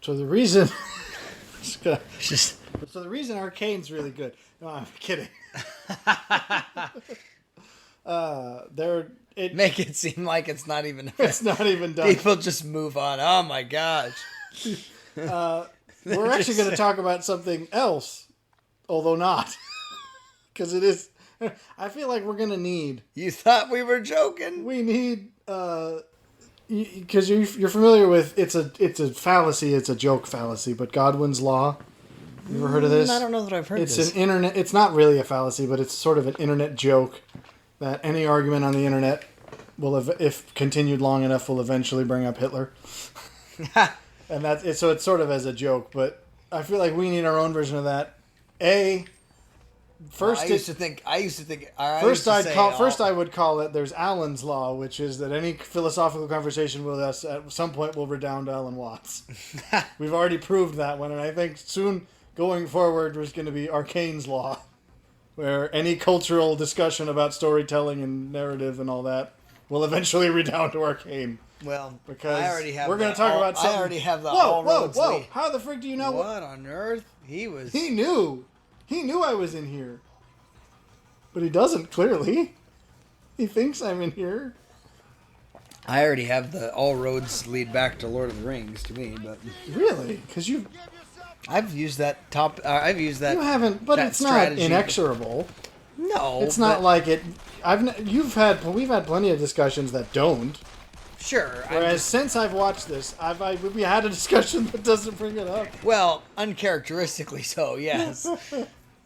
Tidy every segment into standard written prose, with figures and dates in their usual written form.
So the reason... So the reason Arcane's really good... No, I'm kidding. Make it seem like it's not even... It's not even done. People just move on. Oh my gosh. We're actually going to talk about something else, although not. Because it is... I feel like we're going to need... You thought we were joking? We need... Because you're familiar with... It's a fallacy, it's a joke fallacy, but Godwin's Law... You ever heard of this? I don't know that I've heard it's this. It's an internet... It's not really a fallacy, but it's sort of an internet joke that any argument on the internet will, if continued long enough, will eventually bring up Hitler. And that's it. So it's sort of as a joke, but I feel like we need our own version of that. First I would call it. There's Allen's Law, which is that any philosophical conversation with us at some point will redound to Alan Watts. We've already proved that one, and I think soon going forward there's going to be Arcane's Law, where any cultural discussion about storytelling and narrative and all that will eventually redound to Arcane. Well, because I already have. We're going to talk about something. I already have the Whoa! How the frick do you know? What on earth? He knew. He knew I was in here. But he doesn't, clearly. He thinks I'm in here. I already have the all roads lead back to Lord of the Rings to me, but... Really? Because I've used that I've used that... You haven't, but it's strategy. Not inexorable. No. It's not like it... We've had plenty of discussions that don't. Sure. Whereas since I've watched this, we had a discussion that doesn't bring it up. Well, uncharacteristically so, yes.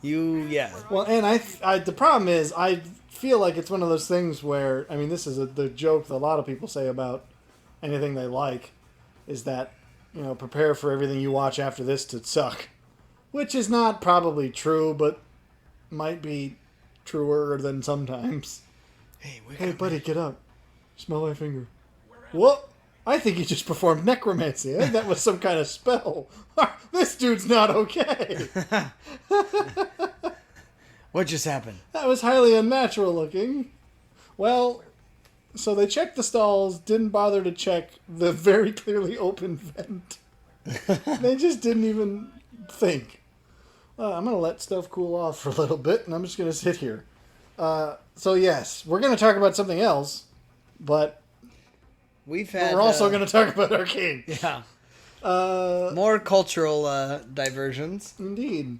Yeah. Well, and the problem is, I feel like it's one of those things where, I mean, this is the joke that a lot of people say about anything they like, is that, prepare for everything you watch after this to suck. Which is not probably true, but might be truer than sometimes. Hey, buddy, get up. Smell my finger. What? I think he just performed necromancy. I think that was some kind of spell. This dude's not okay. What just happened? That was highly unnatural looking. Well, so they checked the stalls, didn't bother to check the very clearly open vent. They just didn't even think. I'm going to let stuff cool off for a little bit, and I'm just going to sit here. So yes, we're going to talk about something else, but... We're also going to talk about Arcane. Yeah. More cultural diversions. Indeed.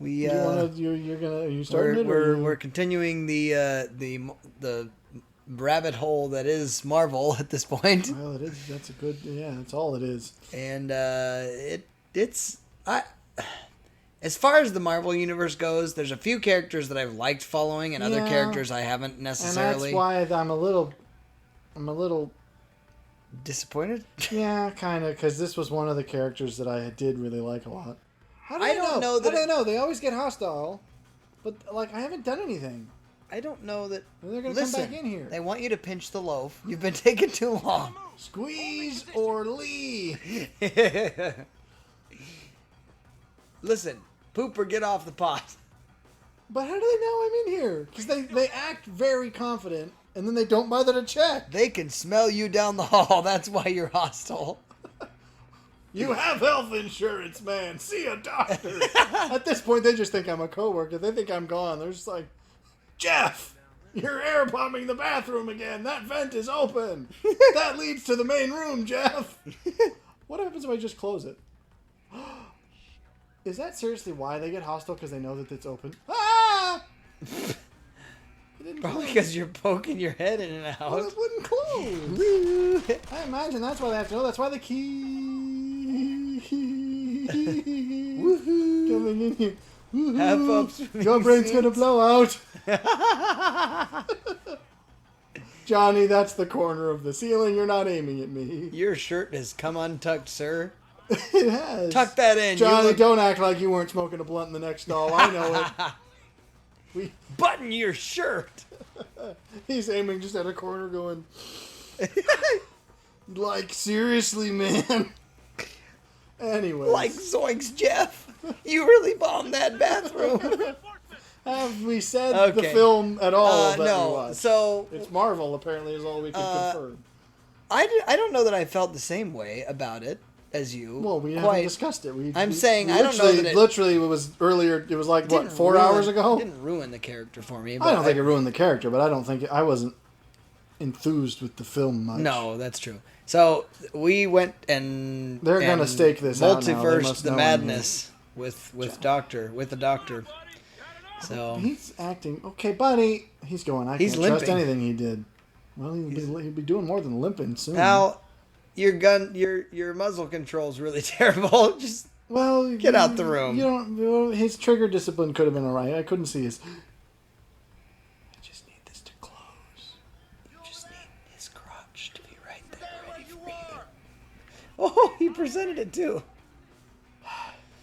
Are you starting We're continuing the rabbit hole that is Marvel at this point. Well, it is. That's that's all it is. And as far as the Marvel universe goes, there's a few characters that I've liked following, and other characters I haven't necessarily. And that's why I'm a little disappointed. Yeah, kind of, because this was one of the characters that I did really like a lot. I don't know. How do I know? They always get hostile, but I haven't done anything. I don't know that. They're gonna come back in here. They want you to pinch the loaf. You've been taking too long. Squeeze or leave. Listen, poop or get off the pot. But how do they know I'm in here? Because they act very confident, and then they don't bother to check. They can smell you down the hall. That's why you're hostile. You have health insurance, man. See a doctor. At this point, they just think I'm a coworker. They think I'm gone. They're just like, Jeff, you're air bombing the bathroom again. That vent is open. That leads to the main room, Jeff. What happens if I just close it? Is that seriously why they get hostile? Because they know that it's open? Ah! Probably because you're poking your head in and out. Well, it wouldn't close. I imagine that's why they have to know. That's why they keep coming in here. Woohoo. Your brain's going to blow out. Johnny, that's the corner of the ceiling. You're not aiming at me. Your shirt has come untucked, sir. It has. Tuck that in. Johnny, don't act like you weren't smoking a blunt in the next stall. I know it. Button your shirt. He's aiming just at a corner going, like, seriously, man. Anyway. Like, zoinks, Jeff. You really bombed that bathroom. Have we said the film at all that no. we watched? So it's Marvel, apparently, is all we can confirm. I don't know that I felt the same way about it as you. Well, we haven't discussed it. I'm saying I don't know that literally it was earlier. It was like what 4 hours ago. It didn't ruin the character for me. But I don't think it ruined the character, but I wasn't enthused with the film much. No, that's true. So we went and they're gonna stake this out now. Multiverse the madness with the doctor. So he's acting okay, buddy. He's going. I can't trust anything he did. Well, he'll be doing more than limping soon. Now, your muzzle control's really terrible. Just get out the room. You don't. His trigger discipline could have been alright. I couldn't see his. I just need this to close. You just need his crotch to be right there, ready for breathing. Oh, he presented it too.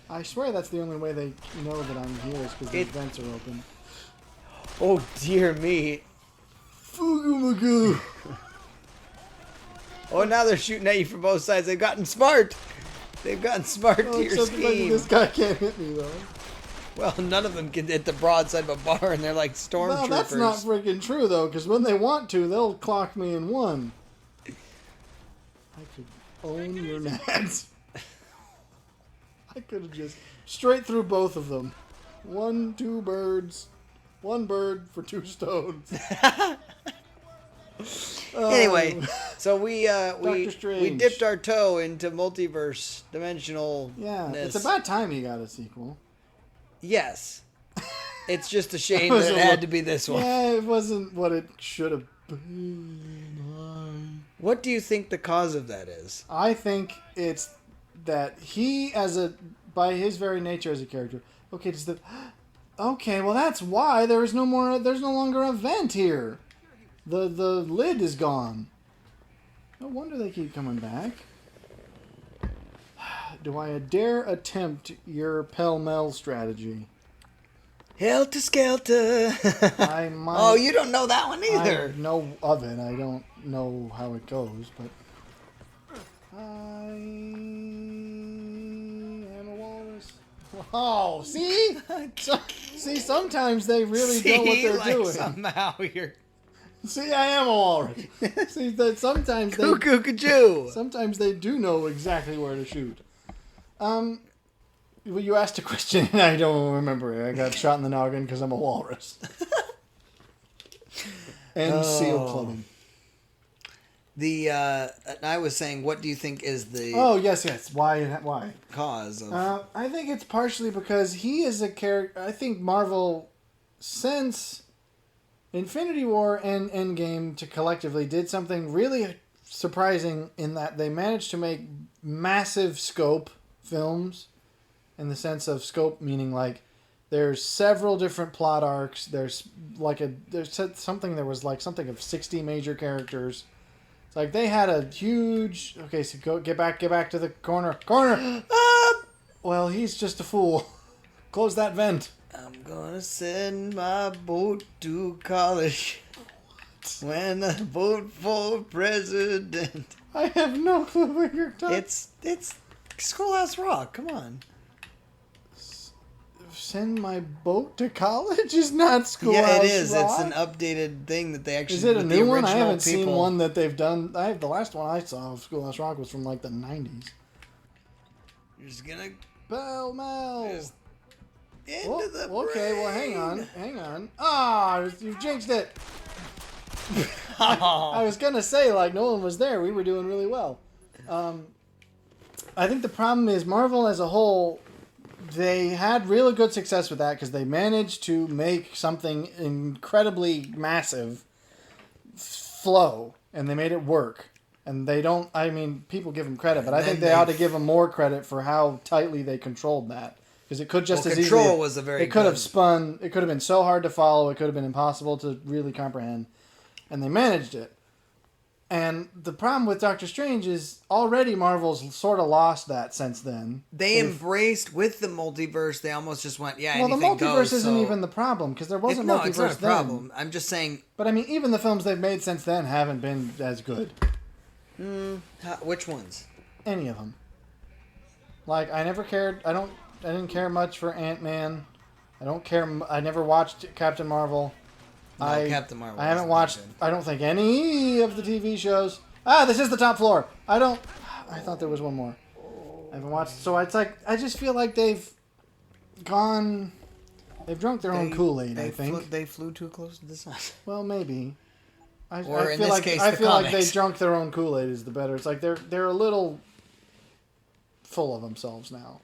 I swear that's the only way they know that I'm here is because the vents are open. Oh dear me. Fugu. Oh, now they're shooting at you from both sides. They've gotten smart. They've gotten smart to your scheme. This guy can't hit me though. Well, none of them can hit the broadside of a bar, and they're like stormtroopers. Well, that's not freaking true though, because when they want to, they'll clock me in one. I could own your nads. I could have just straight through both of them. 2 birds. 1 bird for 2 stones. Anyway, so we dipped our toe into multiverse dimensional. Yeah, it's about time he got a sequel. Yes. It's just a shame that it had to be this one. Yeah, it wasn't what it should have been. What do you think the cause of that is? I think it's that he, by his very nature as a character, okay, well that's why there's no longer a vent here. The lid is gone. No wonder they keep coming back. Do I dare attempt your pell-mell strategy? Helter Skelter. I might. Oh, you don't know that one either. I know of it. I don't know how it goes, but I am a walrus. Oh, see? See, sometimes they really know what they're doing. Somehow you're... See, I am a walrus. See, that sometimes they... Cuckoo-cuckoo. Sometimes they do know exactly where to shoot. Well, you asked a question, and I don't remember it. I got shot in the noggin because I'm a walrus. And seal clubbing. I was saying, what do you think is the... Oh, yes. Why? Cause of... I think it's partially because he is a character... I think Marvel, since Infinity War and Endgame to collectively did something really surprising in that they managed to make massive scope films, in the sense of scope meaning like there's several different plot arcs. There's something of 60 major characters. It's like they had a huge... Okay, so get back to the corner. Well, he's just a fool. Close that vent. I'm gonna send my boat to college. When a boat for president. I have no clue what you're talking. It's Schoolhouse Rock. Come on. Send my boat to college is not Schoolhouse Rock. Yeah, it is. Rock? It's an updated thing that they actually... Is it a new one? I haven't seen one that they've done. The last one I saw of Schoolhouse Rock was from like the 90s. You're just gonna... Bell Mel. Into the okay, well, hang on. Ah, you've jinxed it. Oh. I was gonna say, like, no one was there. We were doing really well. I think the problem is Marvel as a whole, they had really good success with that because they managed to make something incredibly massive flow, and they made it work. And they don't... I mean, people give them credit, but I think they ought to give them more credit for how tightly they controlled that. Because it could just as easily... Control was a very... It could have spun... It could have been so hard to follow. It could have been impossible to really comprehend. And they managed it. And the problem with Doctor Strange is already Marvel's sort of lost that since then. They embraced with the multiverse. They almost just went, well, the multiverse isn't even the problem because there wasn't multiverse it's not a then. problem. I'm just saying. But I mean, even the films they've made since then haven't been as good. Which ones? Any of them. Like I never cared. I didn't care much for Ant-Man. I don't care. I never watched Captain Marvel. Captain Marvel. I haven't watched. I don't think any of the TV shows. This is the top floor. I thought there was one more. I haven't watched. So it's like I just feel like they've drunk their own Kool-Aid. I think they flew too close to the sun. Well, maybe. I In feel this like case, I the feel like they comics. drunk their own Kool-Aid is the better. It's like they're a little full of themselves now,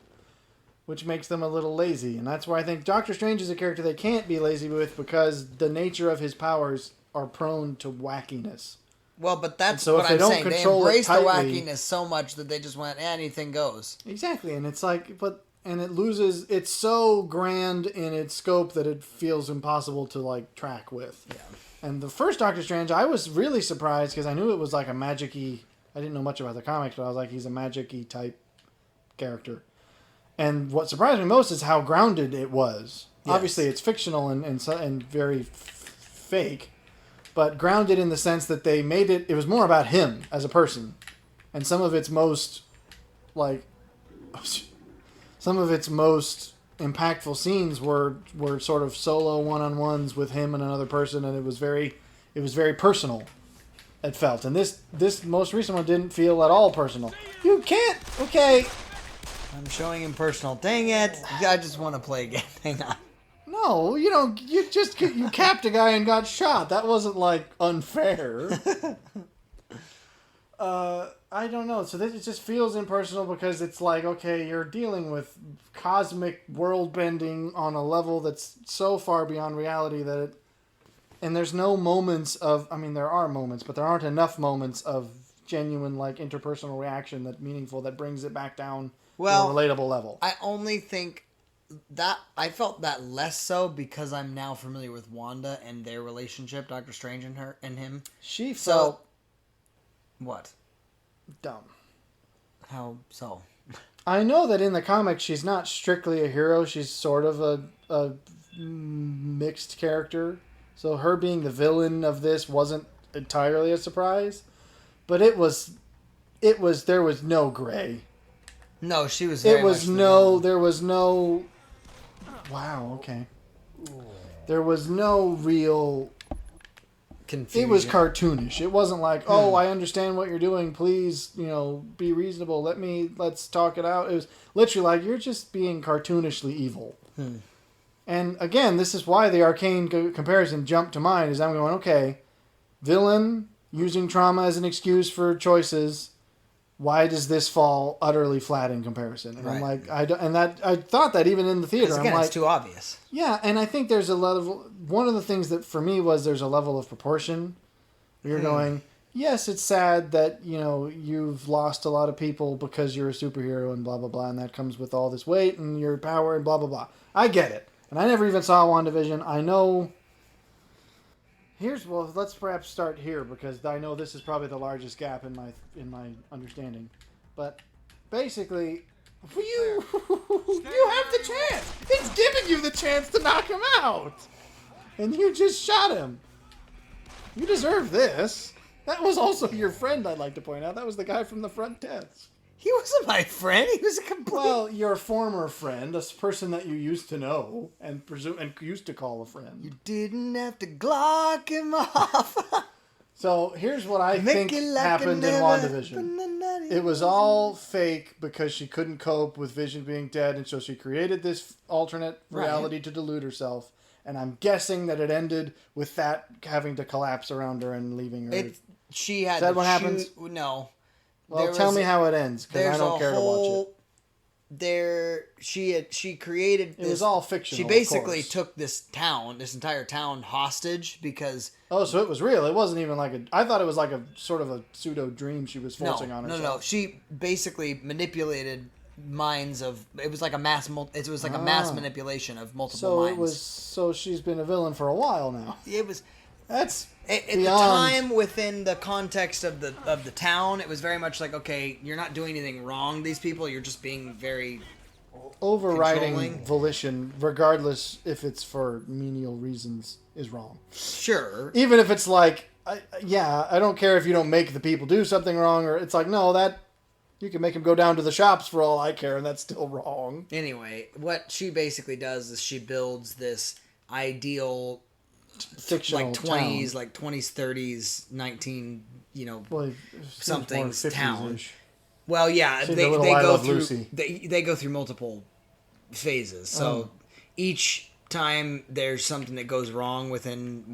which makes them a little lazy, and that's why I think Doctor Strange is a character they can't be lazy with because the nature of his powers are prone to wackiness. Well, but that's so what if they I'm don't saying. They control it embrace the tightly- wackiness so much that they just went, anything goes. Exactly, and it's like, and it loses. It's so grand in its scope that it feels impossible to like track with. Yeah. And the first Doctor Strange, I was really surprised because I knew it was like a magic-y. I didn't know much about the comics, but I was like, he's a magic-y type character. And what surprised me most is how grounded it was. Yes. Obviously, it's fictional and very fake, but grounded in the sense that they made it. It was more about him as a person, and some of its most impactful scenes were sort of solo one-on-ones with him and another person, and it was very personal. It felt, and this most recent one didn't feel at all personal. You can't. Okay. I'm showing him personal. Dang it! I just want to play again. Hang on. No, you don't. You capped a guy and got shot. That wasn't like unfair. I don't know. So it just feels impersonal because it's like, okay, you're dealing with cosmic world bending on a level that's so far beyond reality that it. And there's no moments of. I mean, there are moments, but there aren't enough moments of genuine like interpersonal reaction that meaningful that brings it back down to a relatable level. I only think that I felt that less so because I'm now familiar with Wanda and their relationship, Doctor Strange and her and him. She felt what? dumb. How so? I know that in the comics she's not strictly a hero. She's sort of a mixed character. So her being the villain of this wasn't entirely a surprise, but there was no gray. No, she was. There was no. Wow. Okay. There was no real. Confusion. It was cartoonish. It wasn't like, oh, I understand what you're doing. Please, be reasonable. Let's talk it out. It was literally like, you're just being cartoonishly evil. And again, this is why the Arcane comparison jumped to mind. Is I'm going, okay, villain using trauma as an excuse for choices. Why does this fall utterly flat in comparison? And I'm like, I thought that even in the theater. Again, I'm like, it's too obvious. Yeah, and I think there's a level. One of the things that for me was there's a level of proportion. You're going, yes, it's sad that you've lost a lot of people because you're a superhero and blah blah blah, and that comes with all this weight and your power and blah blah blah. I get it, and I never even saw WandaVision. I know. Let's perhaps start here because I know this is probably the largest gap in my understanding, but basically. You have the chance. It's giving you the chance to knock him out. And you just shot him. You deserve this. That was also your friend, I'd like to point out. That was the guy from the front desk. He wasn't my friend. He was a complete... Well, your former friend, a person that you used to know and used to call a friend. You didn't have to Glock him off. So here's what I think happened in WandaVision. It was all fake because she couldn't cope with Vision being dead, and so she created this alternate reality to delude herself. And I'm guessing that it ended with that having to collapse around her and leaving her. She had. Is that what happens? No. Well, tell me how it ends because I don't care to watch it. She created this. It was all fictional. She basically took this entire town hostage because. Oh, so it was real. It wasn't even like I thought it was like a sort of a pseudo dream she was forcing on herself. No. She basically manipulated minds of. It was like a mass. It was like a mass manipulation of multiple minds. So she's been a villain for a while now. It was. That's at the time, within the context of the town, it was very much like, okay, you're not doing anything wrong. These people, you're just being very overriding volition, regardless if it's for menial reasons, is wrong. Sure. Even if it's like, I don't care if you don't make the people do something wrong, or it's like, no, that you can make them go down to the shops for all I care, and that's still wrong. Anyway, what she basically does is she builds this ideal fictional like 20s, like 20s, 30s, 19, something's town Well, yeah, See, they the little I go Love through Lucy. they go through multiple phases. So each time there's something that goes wrong within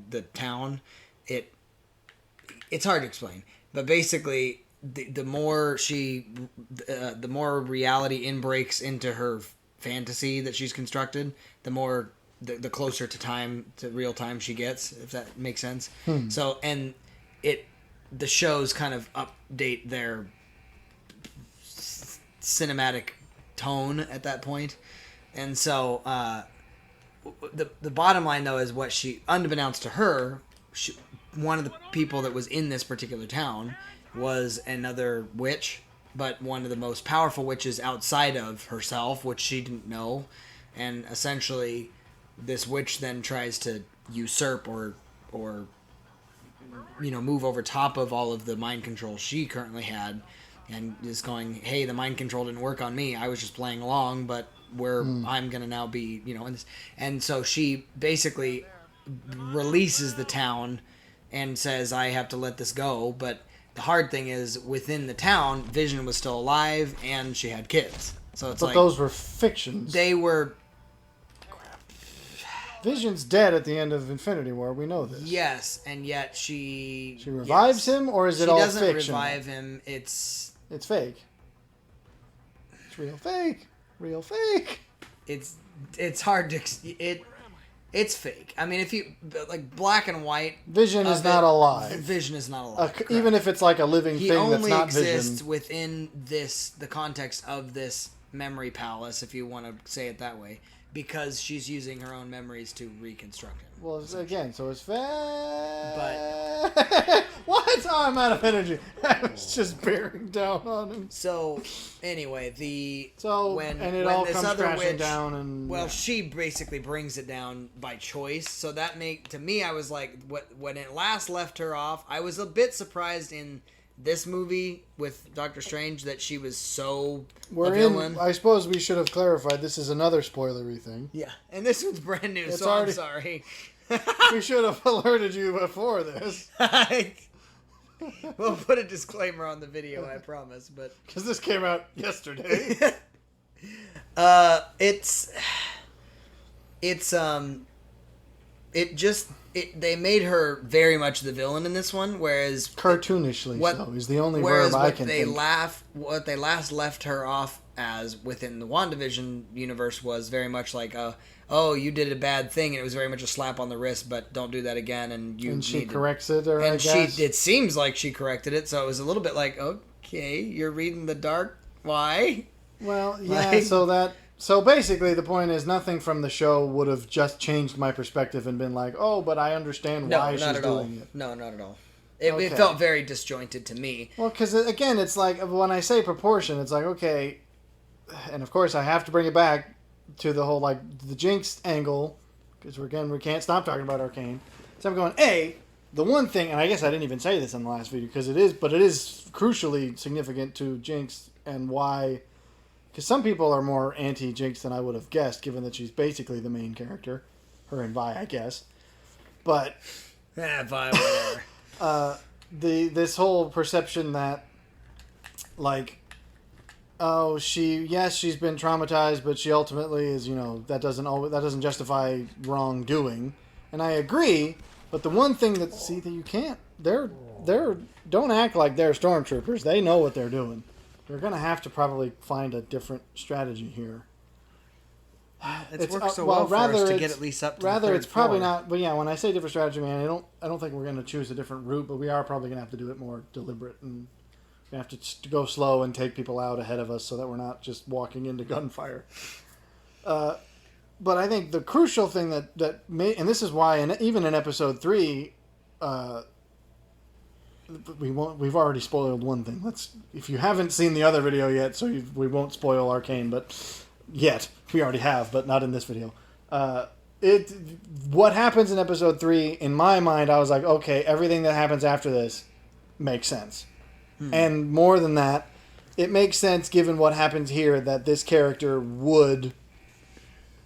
the town, it's hard to explain. But basically, the more the more reality inbreaks into her fantasy that she's constructed, the more the closer to real time she gets, if that makes sense. So and the shows kind of update their cinematic tone at that point. And so the bottom line though is what she, unbeknownst to her, one of the people that was in this particular town was another witch, but one of the most powerful witches outside of herself, which she didn't know. And essentially this witch then tries to usurp or move over top of all of the mind control she currently had, and is going, hey, the mind control didn't work on me. I was just playing along, but I'm going to now be, in this. And so she basically releases the town and says, I have to let this go. But the hard thing is, within the town, Vision was still alive and she had kids. So it's but those were fictions. They were... Vision's dead at the end of Infinity War. We know this. Yes, and yet she revives him, or is it all fiction? She doesn't revive him. It's fake. It's real fake. Real fake. It's hard to it's fake. I mean, if you like black and white, Vision is not alive. Vision is not alive. Even if it's like a living thing that's not Vision. He only exists within the context of this memory palace, if you want to say it that way. Because she's using her own memories to reconstruct him. Well, again, so it's fake. But what? Oh, I'm out of energy. I was just bearing down on him. So anyway, when all this comes other crashing witch, down, and she basically brings it down by choice. So that to me, I was like, when it last left her off, I was a bit surprised in this movie with Doctor Strange that she was so a villain. I suppose we should have clarified this is another spoilery thing. Yeah, and this one's brand new, so I'm sorry. We should have alerted you before this. We'll put a disclaimer on the video, I promise. But because this came out yesterday. They made her very much the villain in this one, whereas cartoonishly so is the only verb I can think. What they last left her off as within the WandaVision universe was very much like, oh, you did a bad thing, and it was very much a slap on the wrist, but don't do that again, and she corrects it, or it seems like she corrected it, so it was a little bit like, okay, you're reading the dark, why? Well, yeah, So basically, the point is nothing from the show would have just changed my perspective and been like, oh, but I understand why she's doing it. No, not at all. It felt very disjointed to me. Well, because, again, it's like, when I say proportion, it's like, okay, and of course I have to bring it back to the whole, like, the Jinx angle, because, we can't stop talking about Arcane. So I'm going, the one thing, and I guess I didn't even say this in the last video, because it is crucially significant to Jinx and why... Because some people are more anti-Jinx than I would have guessed, given that she's basically the main character. Her and Vi, I guess. But... Vi, whatever. This whole perception that, like, she's been traumatized, but she ultimately is, that doesn't justify wrongdoing. And I agree, but the one thing that you can't... Don't act like they're stormtroopers. They know what they're doing. We're going to have to probably find a different strategy here. It's worked so well for us to get at least up to the third it's probably floor. not... But yeah, when I say different strategy, man, I don't think we're going to choose a different route, but we are probably going to have to do it more deliberate, and we have to go slow and take people out ahead of us so that we're not just walking into gunfire. But I think the crucial thing that made... And this is why, even in Episode 3... We've already spoiled one thing. If you haven't seen the other video yet, we won't spoil Arcane, but yet we already have, but not in this video. What happens in Episode 3? In my mind, I was like, okay, everything that happens after this makes sense, and more than that, it makes sense given what happens here that this character would.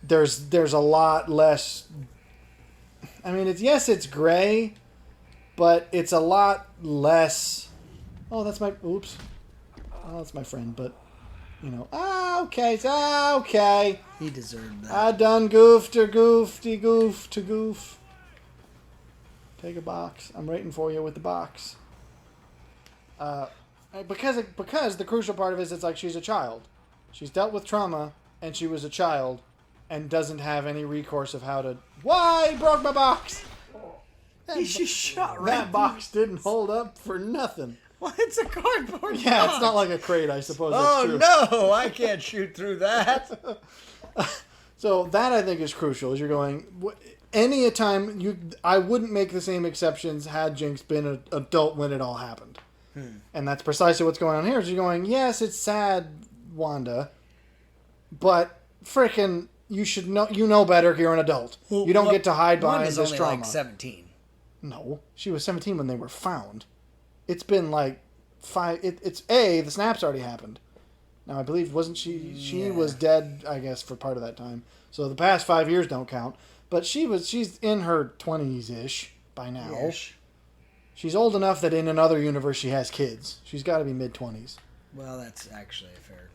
There's a lot less. I mean, it's gray. But it's a lot less... Oh, that's my... Oops. well, that's my friend, but, okay. He deserved that. I done goofed to goof. Take a box. I'm waiting for you with the box. Because the crucial part of it is it's like she's a child. She's dealt with trauma, and she was a child, and doesn't have any recourse of how to... Why? He broke my box! He just shot right That box didn't hold up for nothing. Well, it's a cardboard Yeah, box. it's not like a crate, I suppose that's true. No, I can't shoot through that. So that, I think, is crucial, is you're going... Any time... I wouldn't make the same exceptions had Jinx been an adult when it all happened. And that's precisely what's going on here, is you're going, yes, it's sad, Wanda, but frickin' you should know... You know better, you're an adult. You don't get to hide behind Wanda's this only trauma. like 17. No, she was 17 when they were found. It's been like 5... the snaps already happened. Now, I believe, wasn't she... She was dead, I guess, for part of that time. So the past 5 years don't count. But she's in her 20s-ish by now. Ish. She's old enough that in another universe she has kids. She's got to be mid-20s. Well, that's actually a fair...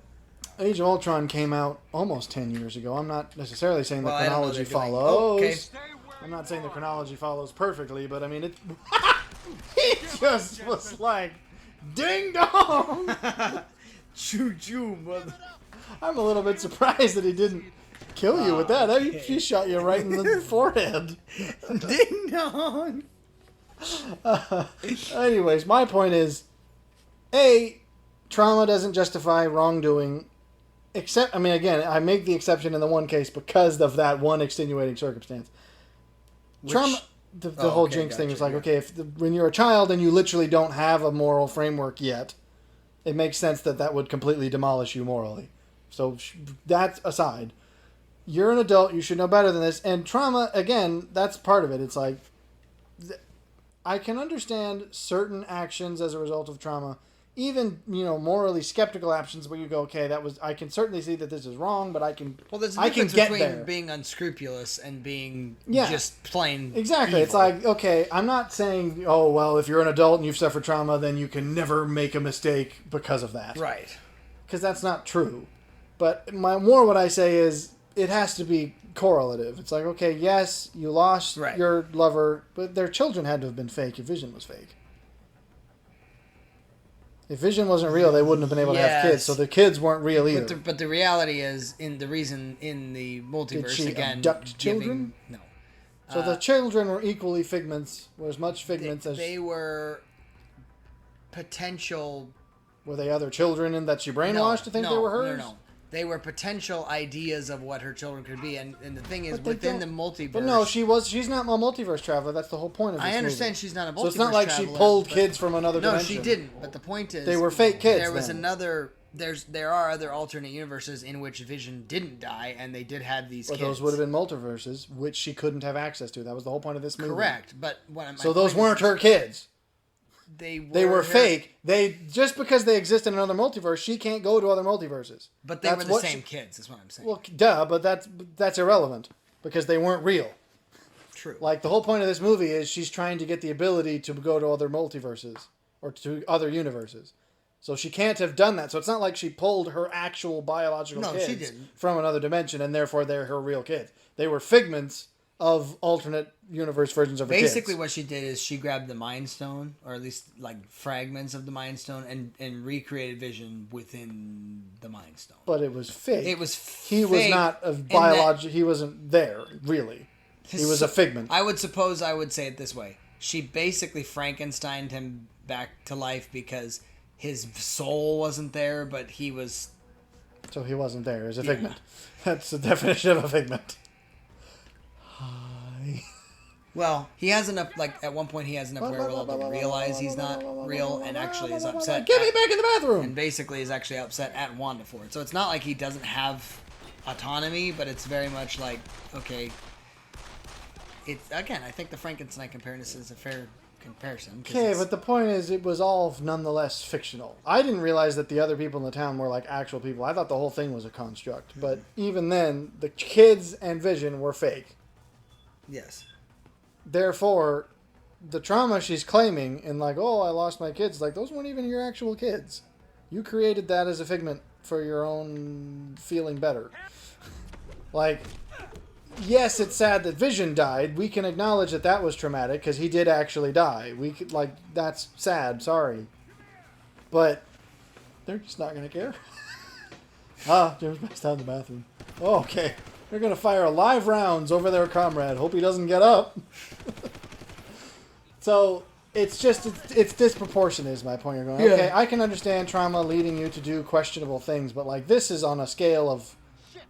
Age of Ultron came out almost 10 years ago. I'm not necessarily saying the Well, I don't know chronology they're doing- follows. okay. I'm not saying the chronology follows perfectly, but I mean, it. He just was like, ding dong! Choo choo, mother. I'm a little bit surprised that he didn't kill you with that. Okay. He shot you right in the forehead. Ding dong. Anyways, my point is, trauma doesn't justify wrongdoing. Except, I mean, again, I make the exception in the one case because of that one extenuating circumstance. Trauma, the whole Jinx thing is like, okay, when you're a child and you literally don't have a moral framework yet, it makes sense that would completely demolish you morally. So that aside, you're an adult, you should know better than this. And trauma, again, that's part of it. It's like, I can understand certain actions as a result of trauma, even, morally skeptical actions where you go, okay, I can certainly see that this is wrong, but I can there's a I can difference get between there. being unscrupulous and being Yeah. just plain Exactly. evil. It's like, okay, I'm not saying, oh, well, if you're an adult and you've suffered trauma, then you can never make a mistake because of that. Right. Because that's not true. But what I say is, it has to be correlative. It's like, okay, yes, you lost your lover, but their children had to have been fake if Vision was fake. If Vision wasn't real, they wouldn't have been able to have kids, so the kids weren't real either. But the reality is, in the multiverse, Did she again, abduct children? No. So the children were equally figments, were as much figments as... They were potential... Were they other children in that she brainwashed to think they were hers? No. They were potential ideas of what her children could be, and the thing is, within the multiverse... But no, she's not a multiverse traveler. That's the whole point of this I understand movie. she's not a multiverse traveler. So it's not like she pulled kids from another dimension. No, she didn't. But the point is... They were fake kids There was then. There are other alternate universes in which Vision didn't die, and they did have these kids. Those would have been multiverses, which she couldn't have access to. That was the whole point of this movie. Correct, but so those weren't her kids. They were fake. Just because they exist in another multiverse, she can't go to other multiverses. But they were the same kids, is what I'm saying. Well, duh, but that's irrelevant because they weren't real. True. Like, the whole point of this movie is she's trying to get the ability to go to other multiverses or to other universes. So she can't have done that. So it's not like she pulled her actual biological kids she didn't. from another dimension and therefore they're her real kids. They were figments of alternate universe versions of her Basically, kids. what she did is she grabbed the Mind Stone, or at least like fragments of the Mind Stone, and recreated Vision within the Mind Stone. But it was fake. It was He was not a biological... He wasn't there, really. He was a figment. I would say it this way. She basically Frankensteined him back to life because his soul wasn't there, but he was... So he wasn't there as a figment. That's the definition of a figment. Well, he has enough, like, at one point he has enough wherewithal to realize he's not real and actually is upset. Get me back in the bathroom! And basically is actually upset at Wanda for it. So it's not like he doesn't have autonomy, but it's very much like, okay, again, I think the Frankenstein comparison is a fair comparison. Okay, but the point is, it was all nonetheless fictional. I didn't realize that the other people in the town were like actual people. I thought the whole thing was a construct. But even then, the kids and Vision were fake. Yes. Therefore, the trauma she's claiming and like, oh, I lost my kids, like, those weren't even your actual kids. You created that as a figment for your own feeling better. Like, yes, it's sad that Vision died. We can acknowledge that that was traumatic because he did actually die. We could, like, that's sad. Sorry. But they're just not going to care. Jim's passed out in the bathroom. Oh, okay. They're going to fire live rounds over their comrade. Hope he doesn't get up. So, it's just, it's disproportionate is my point. You're going, okay, I can understand trauma leading you to do questionable things, but, like, this is on a scale of,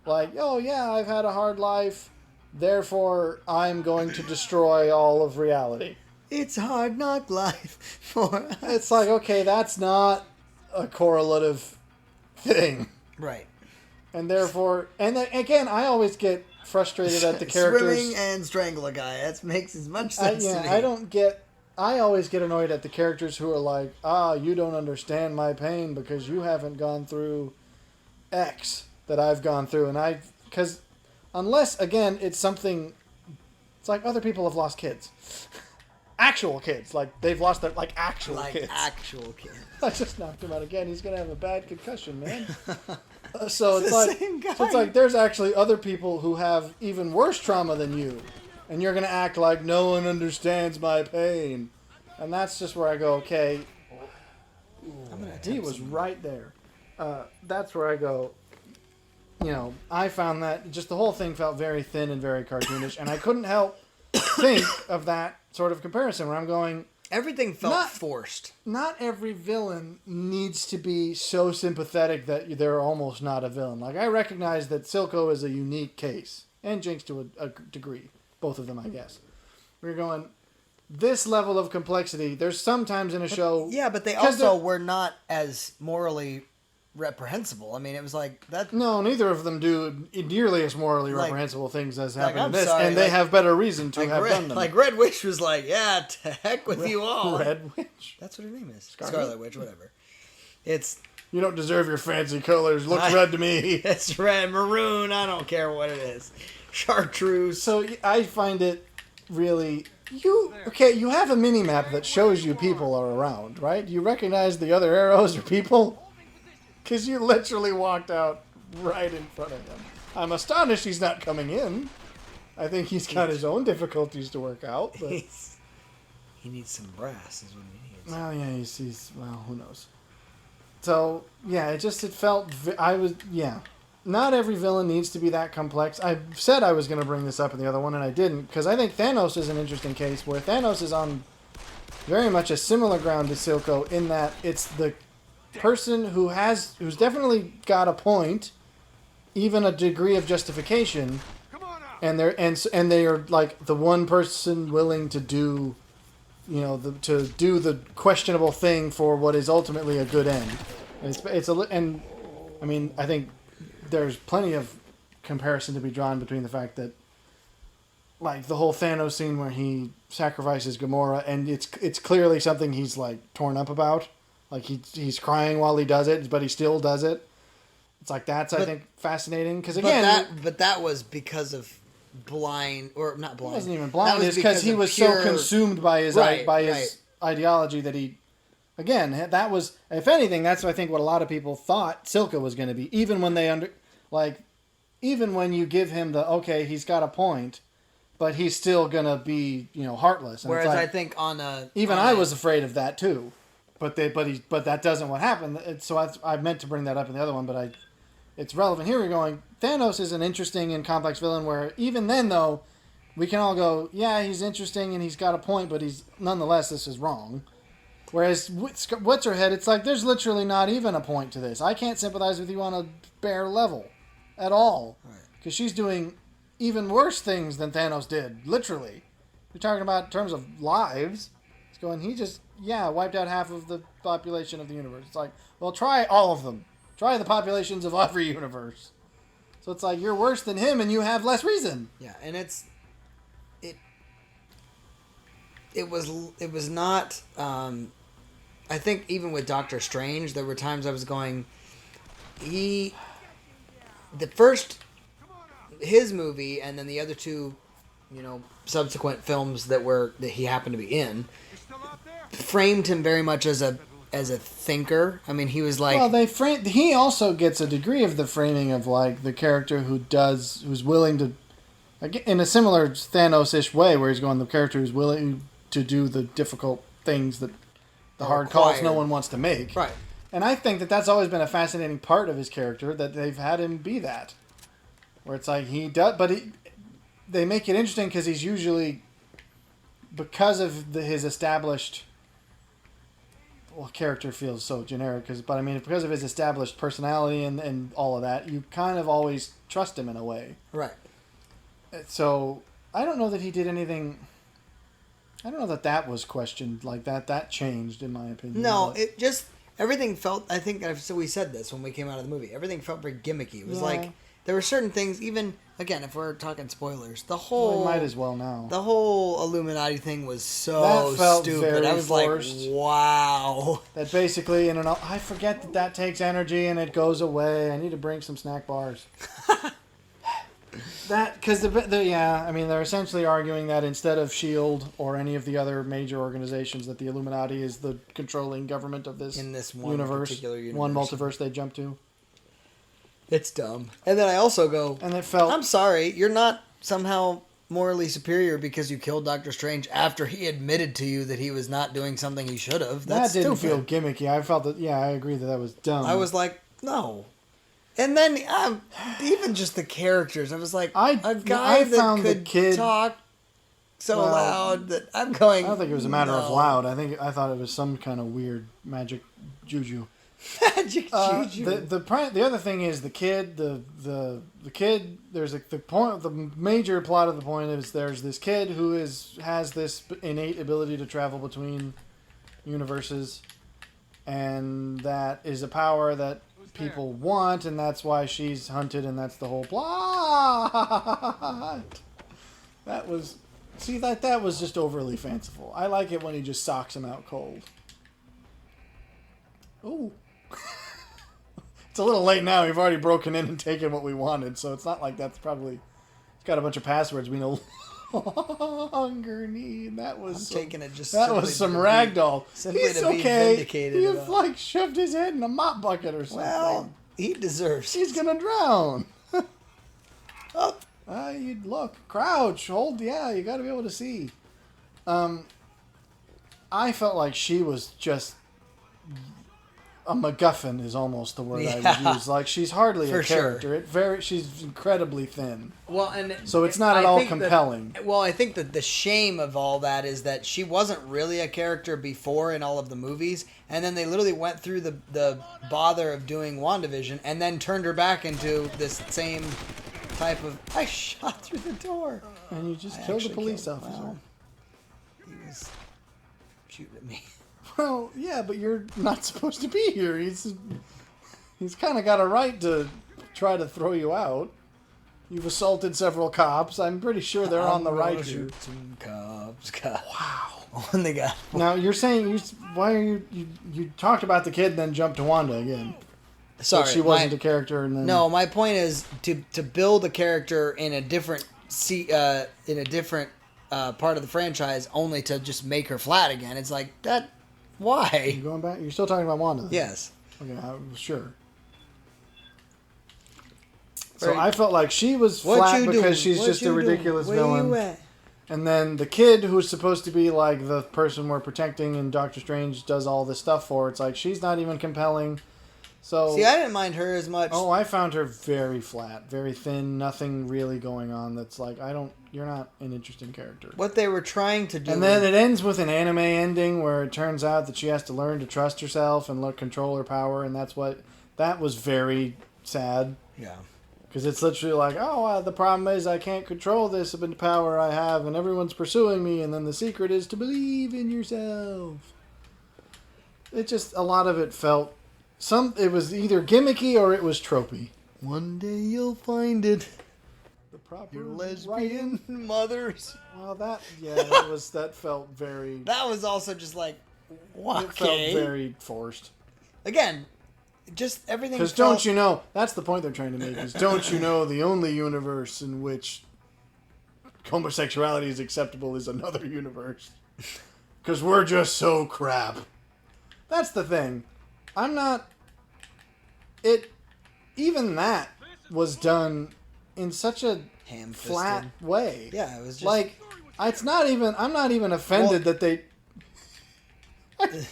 like, oh, yeah, I've had a hard life, therefore I'm going to destroy all of reality. It's hard knock life for us. It's like, okay, that's not a correlative thing. Right. And therefore, and then, again, I always get frustrated at the characters. Swimming and strangle a guy. That makes as much sense to me. I always get annoyed at the characters who are like, you don't understand my pain because you haven't gone through X that I've gone through. Because unless, again, it's something, it's like other people have lost kids. Actual kids. Like, they've lost their, actual kids. Actual kids. I just knocked him out again. He's going to have a bad concussion, man. So it's like there's actually other people who have even worse trauma than you. And you're going to act like no one understands my pain. And that's just where I go, okay. He was right there. That's where I go, I found that just the whole thing felt very thin and very cartoonish. And I couldn't help think of that sort of comparison where I'm going... Everything felt forced. Not every villain needs to be so sympathetic that they're almost not a villain. Like, I recognize that Silco is a unique case. And Jinx to a degree. Both of them, I guess. We're going, this level of complexity, there's sometimes in a show... Yeah, but they also were not as morally reprehensible. I mean, it was like... that. No, neither of them do nearly as morally reprehensible things as happen in this. Sorry, and they have better reason to have done them. Like, Red Witch was like, yeah, to heck with you all. Red Witch? That's what her name is. Scarlet Witch, whatever. It's... You don't deserve your fancy colors. Looks red to me. It's red, maroon, I don't care what it is. Chartreuse. So I find it really... You have a mini-map that shows you people are around, right? You recognize the other arrows or people? Because you literally walked out right in front of him. I'm astonished he's not coming in. I think he's got his own difficulties to work out. But... he needs some brass is what he needs. Well, yeah, he's well, who knows. So, yeah, it felt... Not every villain needs to be that complex. I said I was going to bring this up in the other one, and I didn't, because I think Thanos is an interesting case, where Thanos is on very much a similar ground to Silco, in that it's the person who's definitely got a point, even a degree of justification, and they are like the one person willing to do, to do the questionable thing for what is ultimately a good end. And I mean, I think there's plenty of comparison to be drawn between the fact that, like, the whole Thanos scene where he sacrifices Gamora, and it's clearly something he's, like, torn up about. Like, he's crying while he does it, but he still does it. It's like, I think, fascinating. Because, again... But that was because of blind... Or, not blind. It wasn't even blind. It's because he was so consumed by his ideology that he... Again, that was... If anything, that's, I think, what a lot of people thought Silco was going to be. Even when even when you give him he's got a point... But he's still gonna be, heartless. And whereas I think I was afraid of that too, but that doesn't what happened. So I meant to bring that up in the other one, but it's relevant here. We're going. Thanos is an interesting and complex villain. Where even then though, we can all go, yeah, he's interesting and he's got a point, but he's nonetheless this is wrong. Whereas what's her head? It's like there's literally not even a point to this. I can't sympathize with you on a bare level, at all, because she's doing even worse things than Thanos did, literally. You're talking about in terms of lives. It's going, he just, wiped out half of the population of the universe. It's like, well, try all of them. Try the populations of every universe. So it's like, you're worse than him and you have less reason. Yeah, and it was not, I think even with Doctor Strange, there were times I was going, his movie and then the other two, subsequent films that he happened to be in, framed him very much as a as a thinker. I mean, he was like, well, he also gets a degree of the framing of like the character who's willing to, like, in a similar Thanos-ish way, where he's going the character who's willing to do the difficult things that the hard calls no one wants to make. right. And I think that that's always been a fascinating part of his character, that they've had him be that. Where it's like he does, but they make it interesting because he's usually, because of his established, well, character feels so generic, but I mean, because of his established personality and all of that, you kind of always trust him in a way. Right. So, I don't know that he did anything. I don't know that was questioned like that. That changed, in my opinion. No, it just, everything felt, I think we said this when we came out of the movie, everything felt very gimmicky. It was like, there were certain things, even, again, if we're talking spoilers, we might as well now. The whole Illuminati thing was so that felt stupid. Very I was forced. like, wow. That basically, I forget that takes energy and it goes away. I need to bring some snack bars. Because they're essentially arguing that instead of S.H.I.E.L.D. or any of the other major organizations, that the Illuminati is the controlling government of this, in this one universe, particular universe. one multiverse they jump to. It's dumb. And then I also go, and it felt, I'm sorry, you're not somehow morally superior because you killed Doctor Strange after he admitted to you that he was not doing something he should have. That didn't feel gimmicky. I felt that, I agree that was dumb. I was like, no. And then even just the characters, I was like, a guy that could talk so loud that I'm going. I don't think it was a matter of loud. I thought it was some kind of weird magic juju. Magic juju. The other thing is the kid. The kid. There's the point. The major plot of the point is there's this kid who has this innate ability to travel between universes, and that is a power that people want, and that's why she's hunted, and that's the whole plot. That was just overly fanciful. I like it when he just socks him out cold. Ooh. It's a little late now. We've already broken in and taken what we wanted, so it's not like that's probably... It's got a bunch of passwords we no longer need. That was taking it just. That was some ragdoll. He's okay. He shoved his head in a mop bucket or something. Well, he deserves. He's gonna drown. Up. You'd look, crouch, hold. Yeah, you got to be able to see. I felt like she was just a MacGuffin is almost the word I would use. Like, she's hardly a character. Sure. She's incredibly thin. Well, and so it's not at all compelling. I think that the shame of all that is that she wasn't really a character before in all of the movies, and then they literally went through the bother of doing WandaVision, and then turned her back into this same type of, I shot through the door. And you just killed a police officer. Well, he was shooting at me. Well, yeah, but you're not supposed to be here. He's kind of got a right to try to throw you out. You've assaulted several cops. I'm pretty sure they're on the right here. Shoot some cops. Wow. On the guy. Now you're saying why are you talked about the kid and then jumped to Wanda again? Sorry, she wasn't a character. And then... No, my point is to build a character in a different part of the franchise, only to just make her flat again. It's like that. Why? You going back? You're still talking about Wanda? Then? Yes. Okay, sure. So I felt like she was flat because she's just a ridiculous villain. Where you at? And then the kid who's supposed to be like the person we're protecting and Doctor Strange does all this stuff for, it's like she's not even compelling. So see, I didn't mind her as much. Oh, I found her very flat, very thin, nothing really going on that's like, you're not an interesting character. What they were trying to do. And then it ends with an anime ending where it turns out that she has to learn to trust herself and control her power, and that was very sad. Yeah. Because it's literally like, the problem is I can't control this power I have, and everyone's pursuing me, and then the secret is to believe in yourself. It just, a lot of it felt, it was either gimmicky or it was tropey. One day you'll find it. The proper your lesbian mothers. Well, that felt very... That was also just like, okay. It felt very forced. Again, just everything. Because don't you know, that's the point they're trying to make, is don't you know the only universe in which homosexuality is acceptable is another universe. Because we're just so crap. That's the thing. I'm not... It... Even that was done in such a flat way. Yeah, it was just... Like, it's not even... I'm not even offended that they...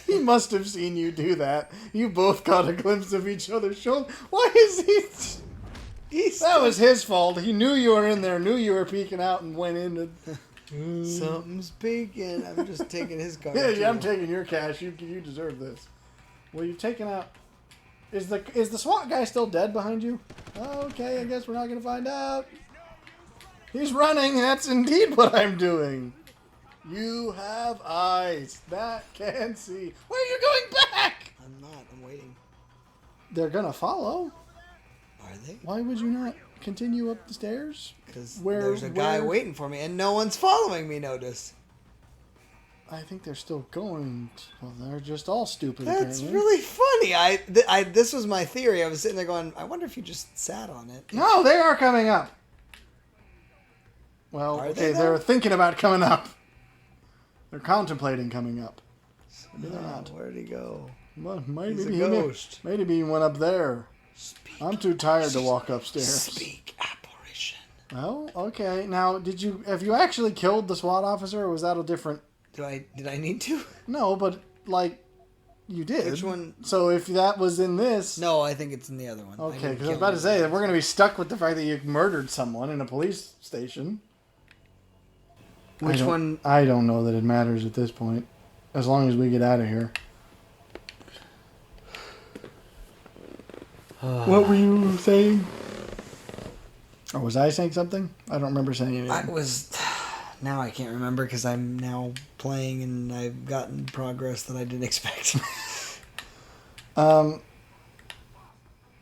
He must have seen you do that. You both caught a glimpse of each other's shoulder. Why is he... That was his fault. He knew you were in there, knew you were peeking out, and went in and... Something's peeking. I'm just taking his car. Yeah, I'm taking your cash. You deserve this. Well, you've taken out... Is the SWAT guy still dead behind you? Okay, I guess we're not going to find out. He's running. That's indeed what I'm doing. You have eyes that can see. Where are you going back? I'm not. I'm waiting. They're going to follow. Are they? Why would you not continue up the stairs? Because there's a guy waiting for me, and no one's following me, notice. I think they're still going. Well, they're just all stupid. That's apparently. really funny. This was my theory. I was sitting there going, I wonder if you just sat on it. No, they are coming up. Well, okay, they're thinking about coming up. They're contemplating coming up. Maybe they're not. Where'd he go? Well, He's a ghost. Maybe he went up there. Speak. I'm too tired to walk upstairs. Speak, apparition. Oh, okay. Now, have you actually killed the SWAT officer, or was that a different... Did I need to? No, but, like, you did. Which one? So if that was in this... No, I think it's in the other one. Okay, because I was about to say, that we're going to be stuck with the fact that you murdered someone in a police station. Which one? I don't know that it matters at this point. As long as we get out of here. What were you saying? Or was I saying something? I don't remember saying anything. Now I can't remember because I'm now playing and I've gotten progress that I didn't expect. But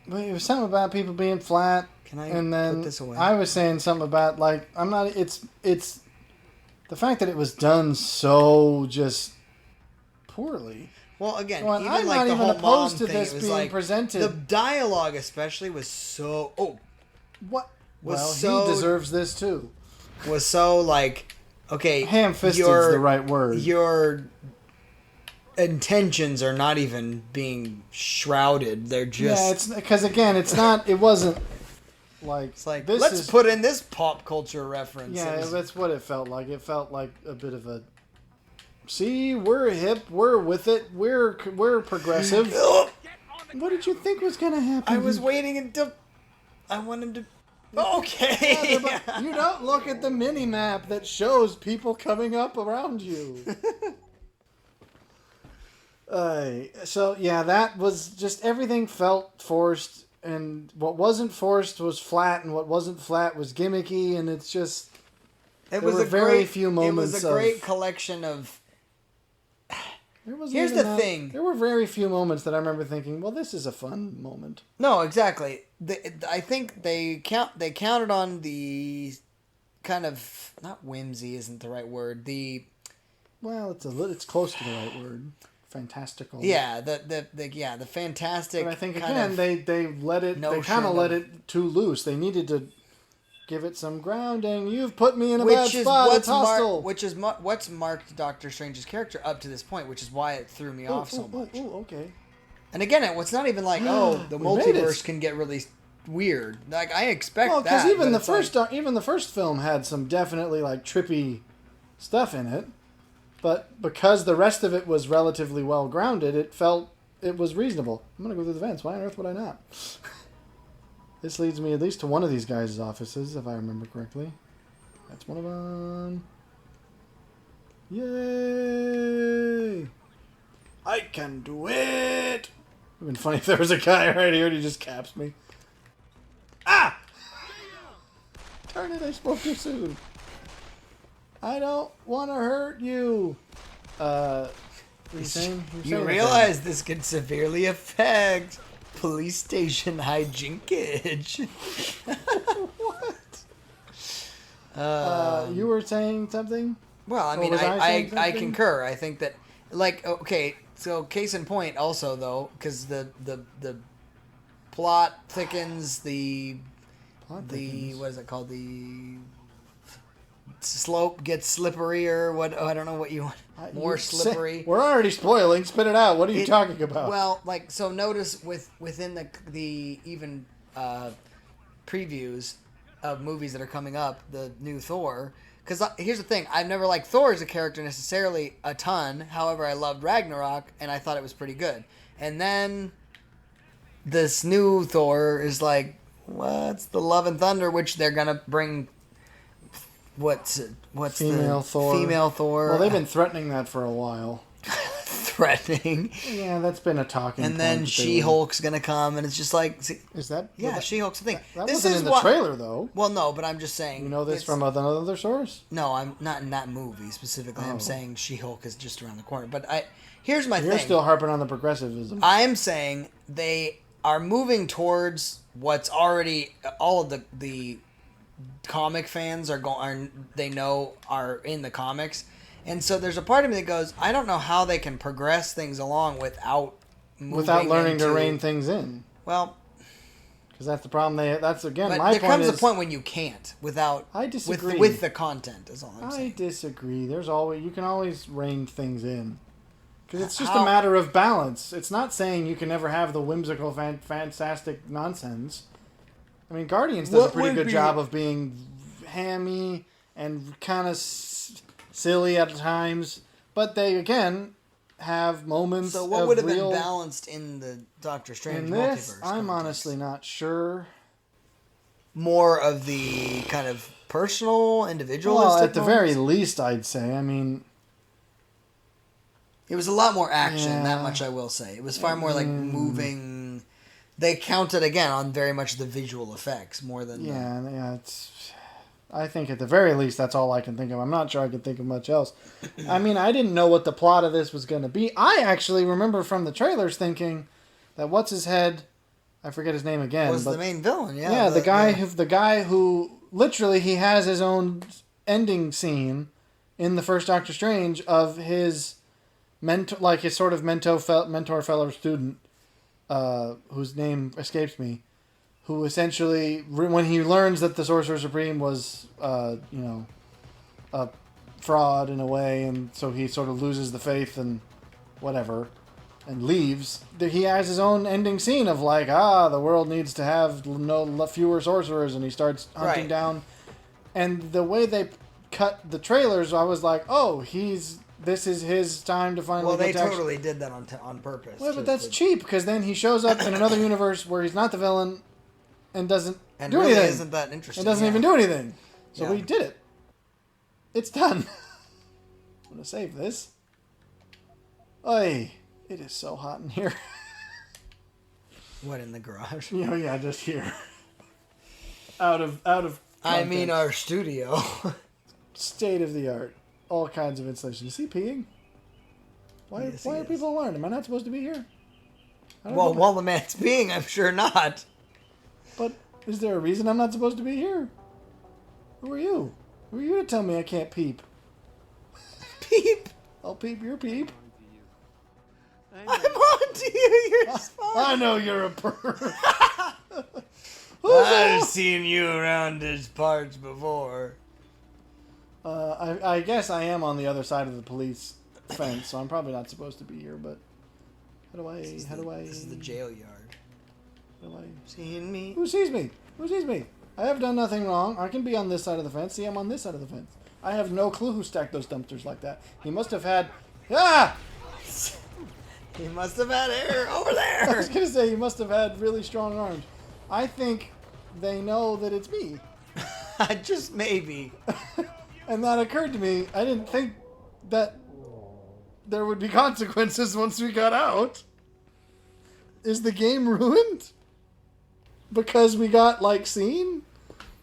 it was something about people being flat. Can I and then put this away? I was saying something about, like, I'm not... It's the fact that it was done so just poorly. Well, again, I'm even not the even whole opposed mom to thing, this it was being like, presented. The dialogue especially was so... Oh. What? Well, so, he deserves this too. Was so, like... Okay, ham-fisted is the right word. Your intentions are not even being shrouded. They're just... Yeah, it's... Because, again, it's not... It wasn't... Like, it's like, let's put in this pop culture reference. Yeah, that's what it felt like. It felt like a bit of a... See, we're hip, we're with it, we're progressive. What did you think was going to happen? I was waiting until... I wanted to... Okay! Yeah, but you don't look at the mini-map that shows people coming up around you. So, yeah, that was just... Everything felt forced. And what wasn't forced was flat, and what wasn't flat was gimmicky, and it's just... It was very few moments. It was a great collection of... Here's the thing. There were very few moments that I remember thinking, well, this is a fun moment. No, exactly. I think they counted on the kind of... Not whimsy isn't the right word. Well, it's close to the right word. Fantastical. Yeah, the fantastic. But I think again they let it. They kind of let it too loose. They needed to give it some grounding. You've put me in a bad spot. It's hostile. Which is what's marked Doctor Strange's character up to this point, which is why it threw me off so much. Okay. And again, it's not even like the multiverse can get really weird. Like I expect that. Because even the first film had some definitely like trippy stuff in it. But because the rest of it was relatively well grounded, it was reasonable. I'm going to go through the vents. Why on earth would I not? This leads me at least to one of these guys' offices, if I remember correctly. That's one of them. Yay! I can do it! It would have been funny if there was a guy right here and he just caps me. Ah! Darn it, I spoke too soon. I don't want to hurt you. You realize this could severely affect police station hygienage. What? You were saying something? Well, I mean, I concur. I think that, like, okay, so case in point also, though, because the plot thickens, what is it called? slope gets slipperier. What I don't know what you want. More slippery. We're already spoiling. Spit it out. What are you talking about? Well, like so. Notice within the even previews of movies that are coming up, the new Thor. Because here's the thing, I've never liked Thor as a character necessarily a ton. However, I loved Ragnarok, and I thought it was pretty good. And then this new Thor is like, what's the Love and Thunder, which they're gonna bring. What's female Thor? Female Thor. Well, they've been threatening that for a while. Threatening. Yeah, that's been a talking point. And then She-Hulk's gonna come, and it's just like, is that? Yeah, She-Hulk's the thing. That wasn't in the trailer, though. Well, no, but I'm just saying. You know this from another source? No, I'm not in that movie specifically. I'm saying She-Hulk is just around the corner. But here's my thing. You're still harping on the progressivism. I'm saying they are moving towards what's already all of the comic fans are in the comics. And so there's a part of me that goes, I don't know how they can progress things along without learning to rein things in. Well, because that's the problem. That's again but my point. There comes a point when you can't without. I disagree with the content. Is all I'm saying. I disagree. You can always rein things in because it's just a matter of balance. It's not saying you can never have the whimsical, fantastic nonsense. I mean, Guardians does a pretty good job of being hammy and kind of silly at times, but they again have moments. So what would have been balanced in the Doctor Strange multiverse? I'm honestly not sure. More of the kind of personal, individualistic. Well, at the very least, I'd say. I mean, it was a lot more action. Yeah. That much I will say. It was far more like moving. They counted again on very much the visual effects more than. Yeah. I think at the very least that's all I can think of. I'm not sure I could think of much else. I mean, I didn't know what the plot of this was going to be. I actually remember from the trailers thinking that what's his head, I forget his name again, was the main villain. Yeah, yeah, the guy who literally he has his own ending scene in the first Doctor Strange of his mentor, like his sort of mentor fellow student, whose name escapes me. Who essentially, when he learns that the Sorcerer Supreme was, a fraud in a way, and so he sort of loses the faith and whatever, and leaves, he has his own ending scene of like, the world needs to have fewer sorcerers, and he starts hunting down. And the way they cut the trailers, I was like, this is his time to finally. Well, they totally did that on purpose. Well, but that's cheap because then he shows up in another universe where he's not the villain. And doesn't do really anything. Isn't that interesting? And doesn't even do anything. So we did it. It's done. I'm gonna save this. Oy, it is so hot in here. What, in the garage? Yeah, just here. Out of. I mean, our studio. State of the art. All kinds of insulation. Is he peeing? Why are people alarmed? Am I not supposed to be here? Well, while the man's peeing, I'm sure not. But is there a reason I'm not supposed to be here? Who are you? Who are you to tell me I can't peep? Peep? I'll peep your peep. I'm on to you. You're fine. I know you're a perv. I've seen you around these parts before. I guess I am on the other side of the police fence, so I'm probably not supposed to be here, but how do I... This is the jail yard. Seen me? Who sees me? I have done nothing wrong. I can be on this side of the fence. See, I'm on this side of the fence. I have no clue who stacked those dumpsters like that. He must have had... He must have had air over there. I was going to say, he must have had really strong arms. I think they know that it's me. Just maybe. And that occurred to me. I didn't think that there would be consequences once we got out. Is the game ruined? Because we got, seen?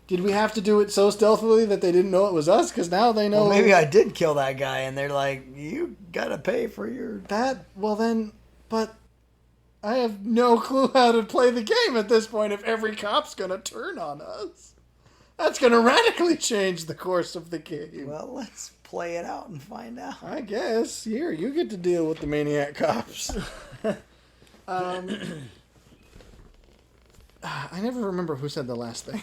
Did we have to do it so stealthily that they didn't know it was us? Because now they know... Well, maybe I did kill that guy, and they're like, you gotta pay for your... But I have no clue how to play the game at this point if every cop's gonna turn on us. That's gonna radically change the course of the game. Well, let's play it out and find out. I guess. Here, you get to deal with the maniac cops. I never remember who said the last thing.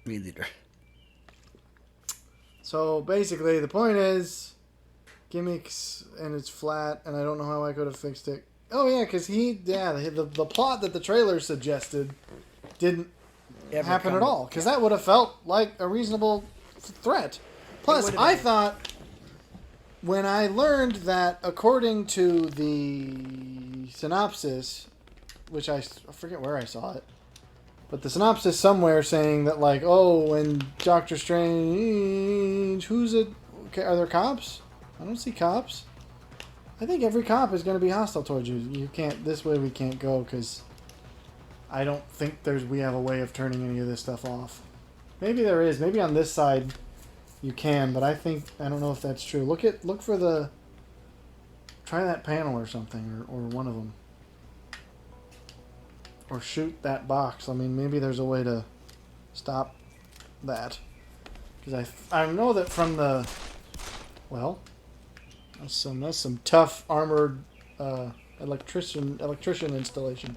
Me neither. So basically, the point is gimmicks, and it's flat, and I don't know how I could have fixed it. Oh yeah, because the plot that the trailer suggested didn't happen at all. Because that would have felt like a reasonable threat. Plus, I thought when I learned that according to the synopsis, which I forget where I saw it, but the synopsis somewhere saying that like, oh, when Doctor Strange, who's it? Okay, are there cops? I don't see cops. I think every cop is going to be hostile towards you. You can't. This way we can't go because I don't think we have a way of turning any of this stuff off. Maybe there is. Maybe on this side you can, but I don't know if that's true. Look for the. Try that panel or something, or one of them. Or shoot that box. I mean, maybe there's a way to stop that. Because I know that from the... Well, that's some tough armored electrician installation.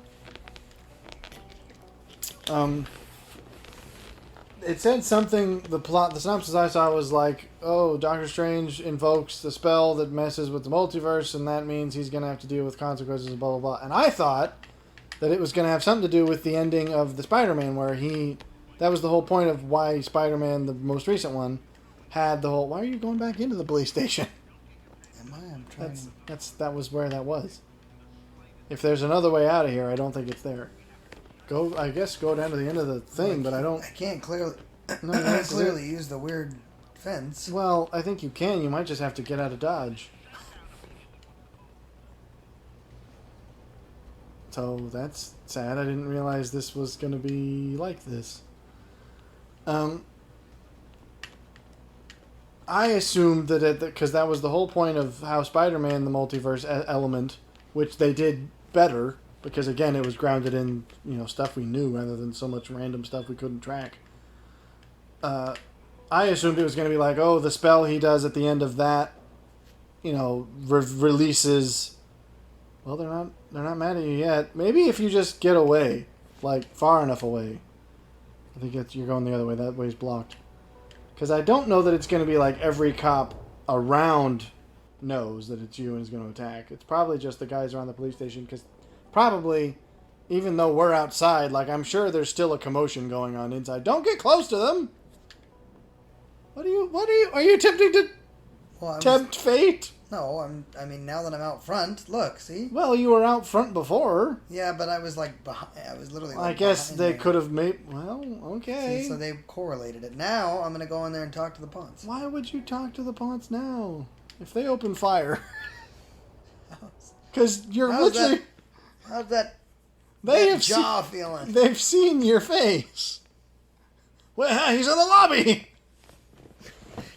It said something, the synopsis I saw was like, oh, Doctor Strange invokes the spell that messes with the multiverse, and that means he's going to have to deal with consequences, blah, blah, blah. And I thought that it was going to have something to do with the ending of the Spider-Man, where that was the whole point of why Spider-Man, the most recent one, had the whole, why are you going back into the police station? I'm trying. That was where that was. If there's another way out of here, I don't think it's there. Go down to the end of the thing, but I don't... I can't clearly... No, I can't clearly use the weird fence. Well, I think you can. You might just have to get out of Dodge. So that's sad. I didn't realize this was going to be like this. I assumed that because that was the whole point of how Spider-Man, the multiverse element, which they did better, because again, it was grounded in stuff we knew rather than so much random stuff we couldn't track. I assumed it was going to be like, oh, the spell he does at the end of that, releases. Well, they're not mad at you yet. Maybe if you just get away, like far enough away. I think you're going the other way. That way's blocked. Because I don't know that it's going to be like every cop around knows that it's you and is going to attack. It's probably just the guys around the police station. Because probably, even though we're outside, like I'm sure there's still a commotion going on inside. Don't get close to them. Are you attempting to tempt fate? No, I mean, now that I'm out front, look, see? Well, you were out front before. Yeah, but I was like behind. I was literally. I guess they could have made. Well, okay. See, so they correlated it. Now I'm gonna go in there and talk to the Ponce. Why would you talk to the Ponce now? If they open fire, because you're literally. How's that? Jaw feeling. They've seen your face. Well, he's in the lobby.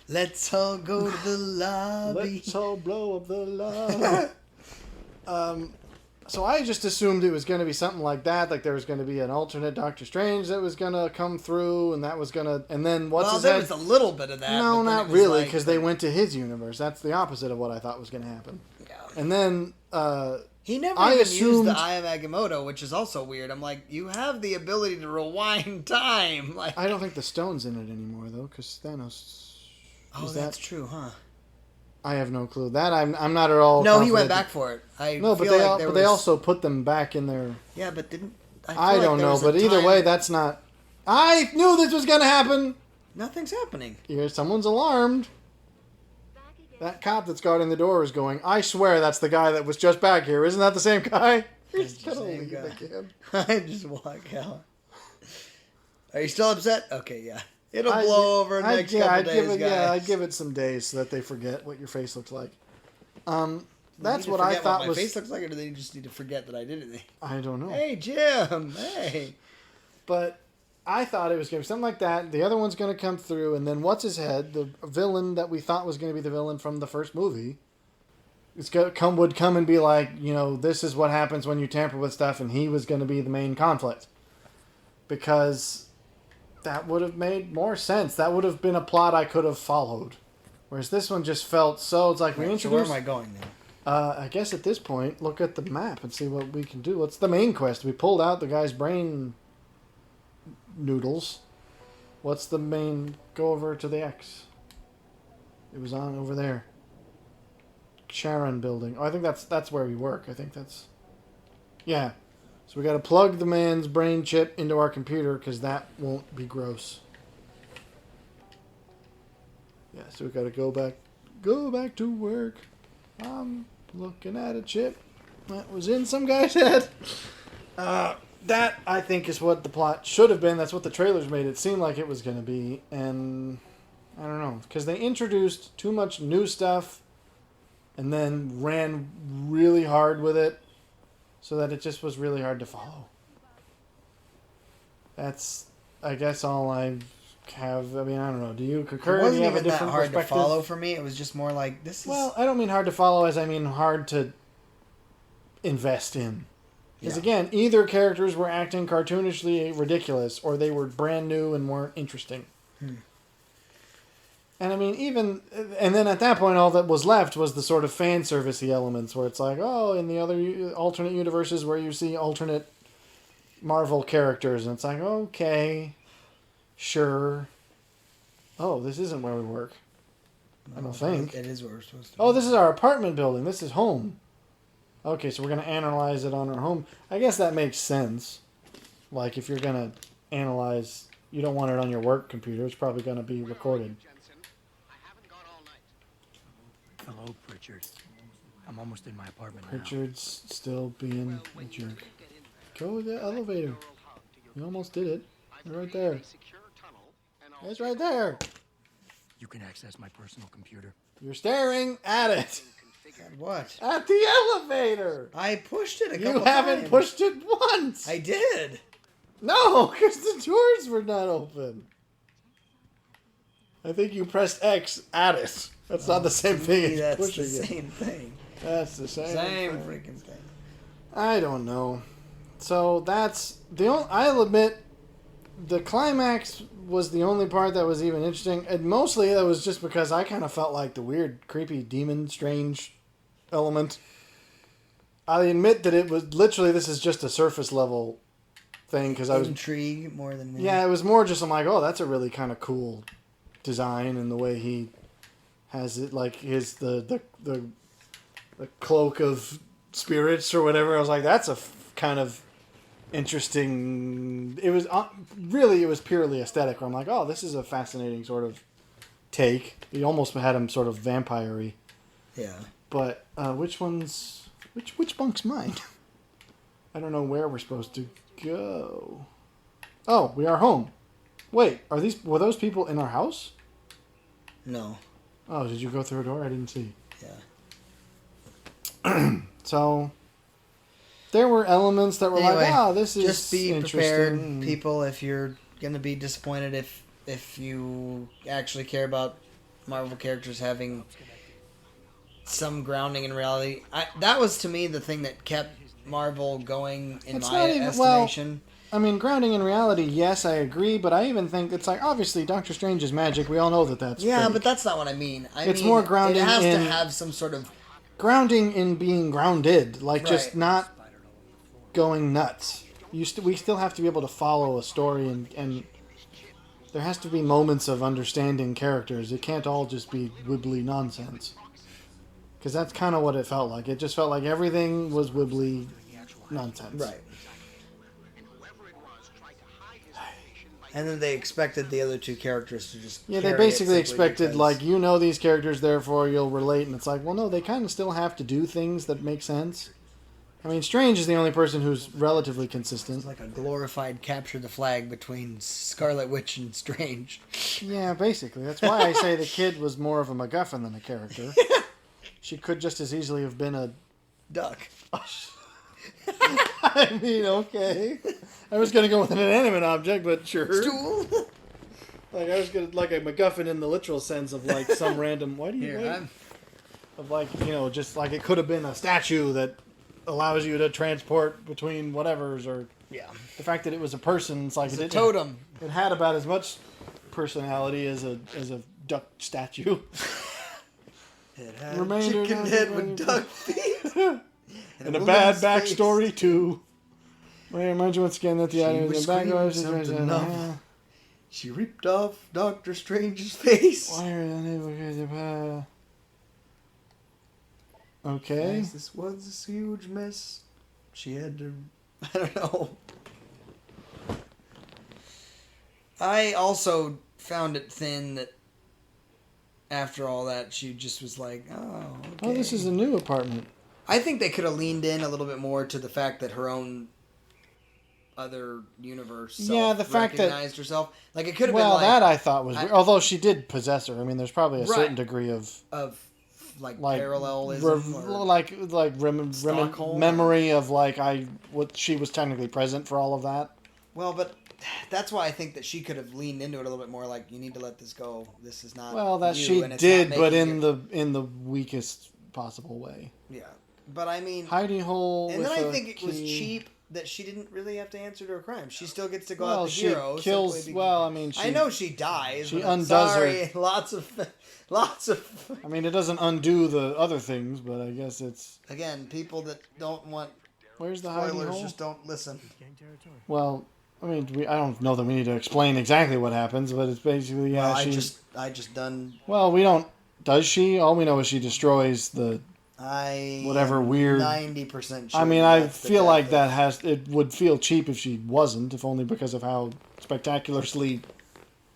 Let's all go to the lobby. Let's all blow up the lobby. So I just assumed it was going to be something like that. Like there was going to be an alternate Doctor Strange that was going to come through, and that was going to... And then what's his there head? was a little bit of that. No, not really, because they went to his universe. That's the opposite of what I thought was going to happen. Yeah. And then... he never used the Eye of Agamotto, which is also weird. I'm like, you have the ability to rewind time. Like, I don't think the stone's in it anymore, though, because Thanos... Oh, that's true, huh? I have no clue. That I'm not at all. No, he went back for it. But they also put them back in their. Yeah, but didn't I don't know, but either way, that's not. I knew this was gonna happen. Nothing's happening. Someone's alarmed. That cop that's guarding the door is going. I swear that's the guy that was just back here. Isn't that the same guy? He's gonna leave again. I just walk out. Are you still upset? Okay, yeah. It'll blow over next couple days, guys. Yeah, I'd give it some days so that they forget what your face looks like. That's what I thought was... my face looks like, or do they just need to forget that I did anything? I don't know. Hey, Jim! Hey! But I thought it was going to be something like that. The other one's going to come through, and then what's his head? The villain that we thought was going to be the villain from the first movie would come and be like, this is what happens when you tamper with stuff, and he was going to be the main conflict. Because... that would have made more sense. That would have been a plot I could have followed. Whereas this one just felt so... It's like we introduced... So where am I going now? I guess at this point, look at the map and see what we can do. What's the main quest? We pulled out the guy's brain noodles. What's the main... Go over to the X. It was on over there. Sharon building. Oh, I think that's where we work. I think that's... Yeah. So we got to plug the man's brain chip into our computer because that won't be gross. Yeah, so we got to go back to work. I'm looking at a chip that was in some guy's head. That, I think, is what the plot should have been. That's what the trailers made it seem like it was going to be. And I don't know. Because they introduced too much new stuff and then ran really hard with it so that it just was really hard to follow. That's, I guess, all I have. I mean, I don't know. Do you concur? It wasn't Do you have even a that different hard to perspective? follow for me. It was just more like, this is... Well, I don't mean hard to follow as I mean hard to invest in. Because again, either characters were acting cartoonishly ridiculous or they were brand new and weren't interesting. And I mean, and then at that point, all that was left was the sort of fan servicey elements where it's like, oh, in the other alternate universes where you see alternate Marvel characters, and it's like, okay, sure. Oh, this isn't where we work. I don't think. It is where we're supposed to be. Oh, this is our apartment building. This is home. Okay, so we're going to analyze it on our home. I guess that makes sense. Like, if you're going to analyze, you don't want it on your work computer. It's probably going to be recorded. Hello, Pritchard. I'm almost in my apartment now. Pritchard's still being a jerk. Go with the elevator. You almost did it. You're right there. It's right there. You can access my personal computer. You're staring at it. At what? At the elevator. I pushed it a couple You haven't times. pushed it once. I did. No, because the doors were not open. I think you pressed X at it. That's not the same thing as That's pushing the it. same thing. That's the same thing. Freaking thing. I don't know. So that's the only... I'll admit, the climax was the only part that was even interesting. And mostly that was just because I kind of felt like the weird, creepy, demon, strange element. I admit that it was... Literally, this is just a surface level thing because I was... Intrigue more than... Yeah, it was more just, I'm like, oh, that's a really kind of cool design, and the way he has it, like his the cloak of spirits or whatever. I was like, that's a kind of interesting. It was really, it was purely aesthetic. Where I'm like, oh, this is a fascinating sort of take. You almost had him sort of vampire-y. Yeah. But which bunk's mine? I don't know where we're supposed to go. Oh, we are home. Wait, were those people in our house? No. Oh, did you go through a door? I didn't see. Yeah. So, there were elements that were Anyway, like, oh, this is just be interesting. prepared, people, if you're going to be disappointed if you actually care about Marvel characters having some grounding in reality. That was, to me, the thing that kept Marvel going in It's my not even- estimation. I mean, grounding in reality, yes, I agree, but I even think it's like, obviously, Doctor Strange is magic. We all know that that's Yeah, fake. but that's not what I mean. It's mean, more grounding It has in- to have some sort of... Grounding in being grounded, like just Right. not going nuts. We still have to be able to follow a story, and there has to be moments of understanding characters. It can't all just be wibbly nonsense. Because that's kind of what it felt like. It just felt like everything was wibbly nonsense. Right. And then they expected the other two characters to just... Yeah, they carry it basically simply expected, because- like, you know these characters, therefore you'll relate. And it's like, well, no, they kind of still have to do things that make sense. I mean, Strange is the only person who's relatively consistent. It's like a glorified capture the flag between Scarlet Witch and Strange. Yeah, basically. That's why I say the kid was more of a MacGuffin than a character. She could just as easily have been a... Duck. I mean, okay. I was going to go with an inanimate object, but sure. Stool. Like, I was going to... Like a MacGuffin in the literal sense of, like, some random... Why do you... Here, Of, like, you know, just like it could have been a statue that allows you to transport between whatevers, or... Yeah. The fact that it was a person, it's like... It's it a didn't- totem. It had about as much personality as a duck statue. It had Remainder a chicken of head the- with duck feet. And a woman's bad face. backstory, too. Wait, remind you once again that the She item was is in back. screaming something enough. She ripped off Doctor Strange's face. Why are they unable okay. Guys, this was a huge mess. She had to... I don't know. I also found it thin that after all that, she just was like, oh, okay. Oh, this is a new apartment. I think they could have leaned in a little bit more to the fact that her own other universe Yeah, the fact that recognized herself. Like, it could have well, been like... that I thought was weird. Although she did possess her. I mean, there's probably a Right. certain degree of like like parallelism or Stockholm. memory of like what she was technically present for all of that. Well, but that's why I think that she could have leaned into it a little bit more. Like, you need to let this go. This is not. Well, that you, she and it's did, not but making in the weakest possible way. Yeah, but I mean, Hidey hole. and then with I a think it was key. cheap that she didn't really have to answer to her crime. She still gets to go Well, out the she hero. kills. simply Well, I mean, I know she dies. she but I'm undoes her- sorry. Lots of. I mean, it doesn't undo the other things, but I guess it's. Again, people that don't want Where's the hidey spoilers hole? just don't listen. Gang territory. Well, I mean, I don't know that we need to explain exactly what happens, but it's basically Well, she. I just done. Well, we don't. Does she? All we know is she destroys the. Whatever weird. 90% sure. I mean, I that's the feel like death that has. It would feel cheap if she wasn't, if only because of how spectacularly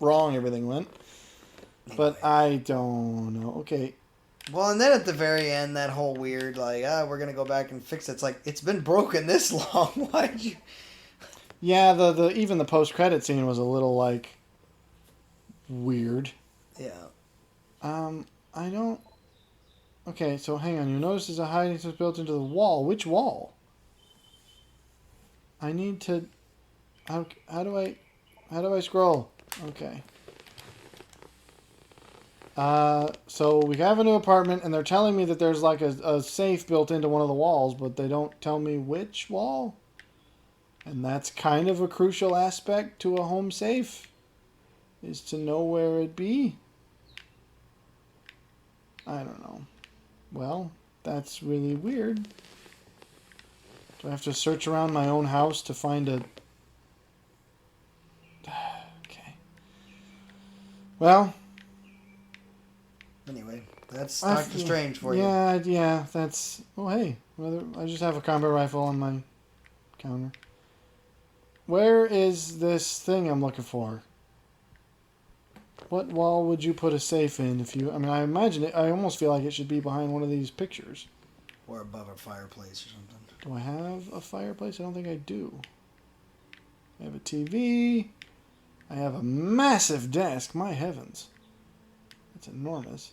wrong everything went. But I don't know. Okay. Well, and then at the very end, that whole weird, like, we're going to go back and fix it. It's like, it's been broken this long. Why'd you... Yeah, the even the post-credit scene was a little, like, weird. Yeah. I don't... Okay, so hang on. You notice there's a hiding space built into the wall. Which wall? I need to... How do I scroll? Okay. So we have a new apartment, and they're telling me that there's like a safe built into one of the walls, but they don't tell me which wall. And that's kind of a crucial aspect to a home safe, is to know where it be. I don't know. Well, that's really weird. Do I have to search around my own house to find a... Okay. Well... Anyway, that's Doctor Strange for you. Yeah, that's... Oh, hey. I just have a combat rifle on my counter. Where is this thing I'm looking for? What wall would you put a safe in if you... I mean, I imagine it... I almost feel like it should be behind one of these pictures. Or above a fireplace or something. Do I have a fireplace? I don't think I do. I have a TV. I have a massive desk. My heavens. That's enormous.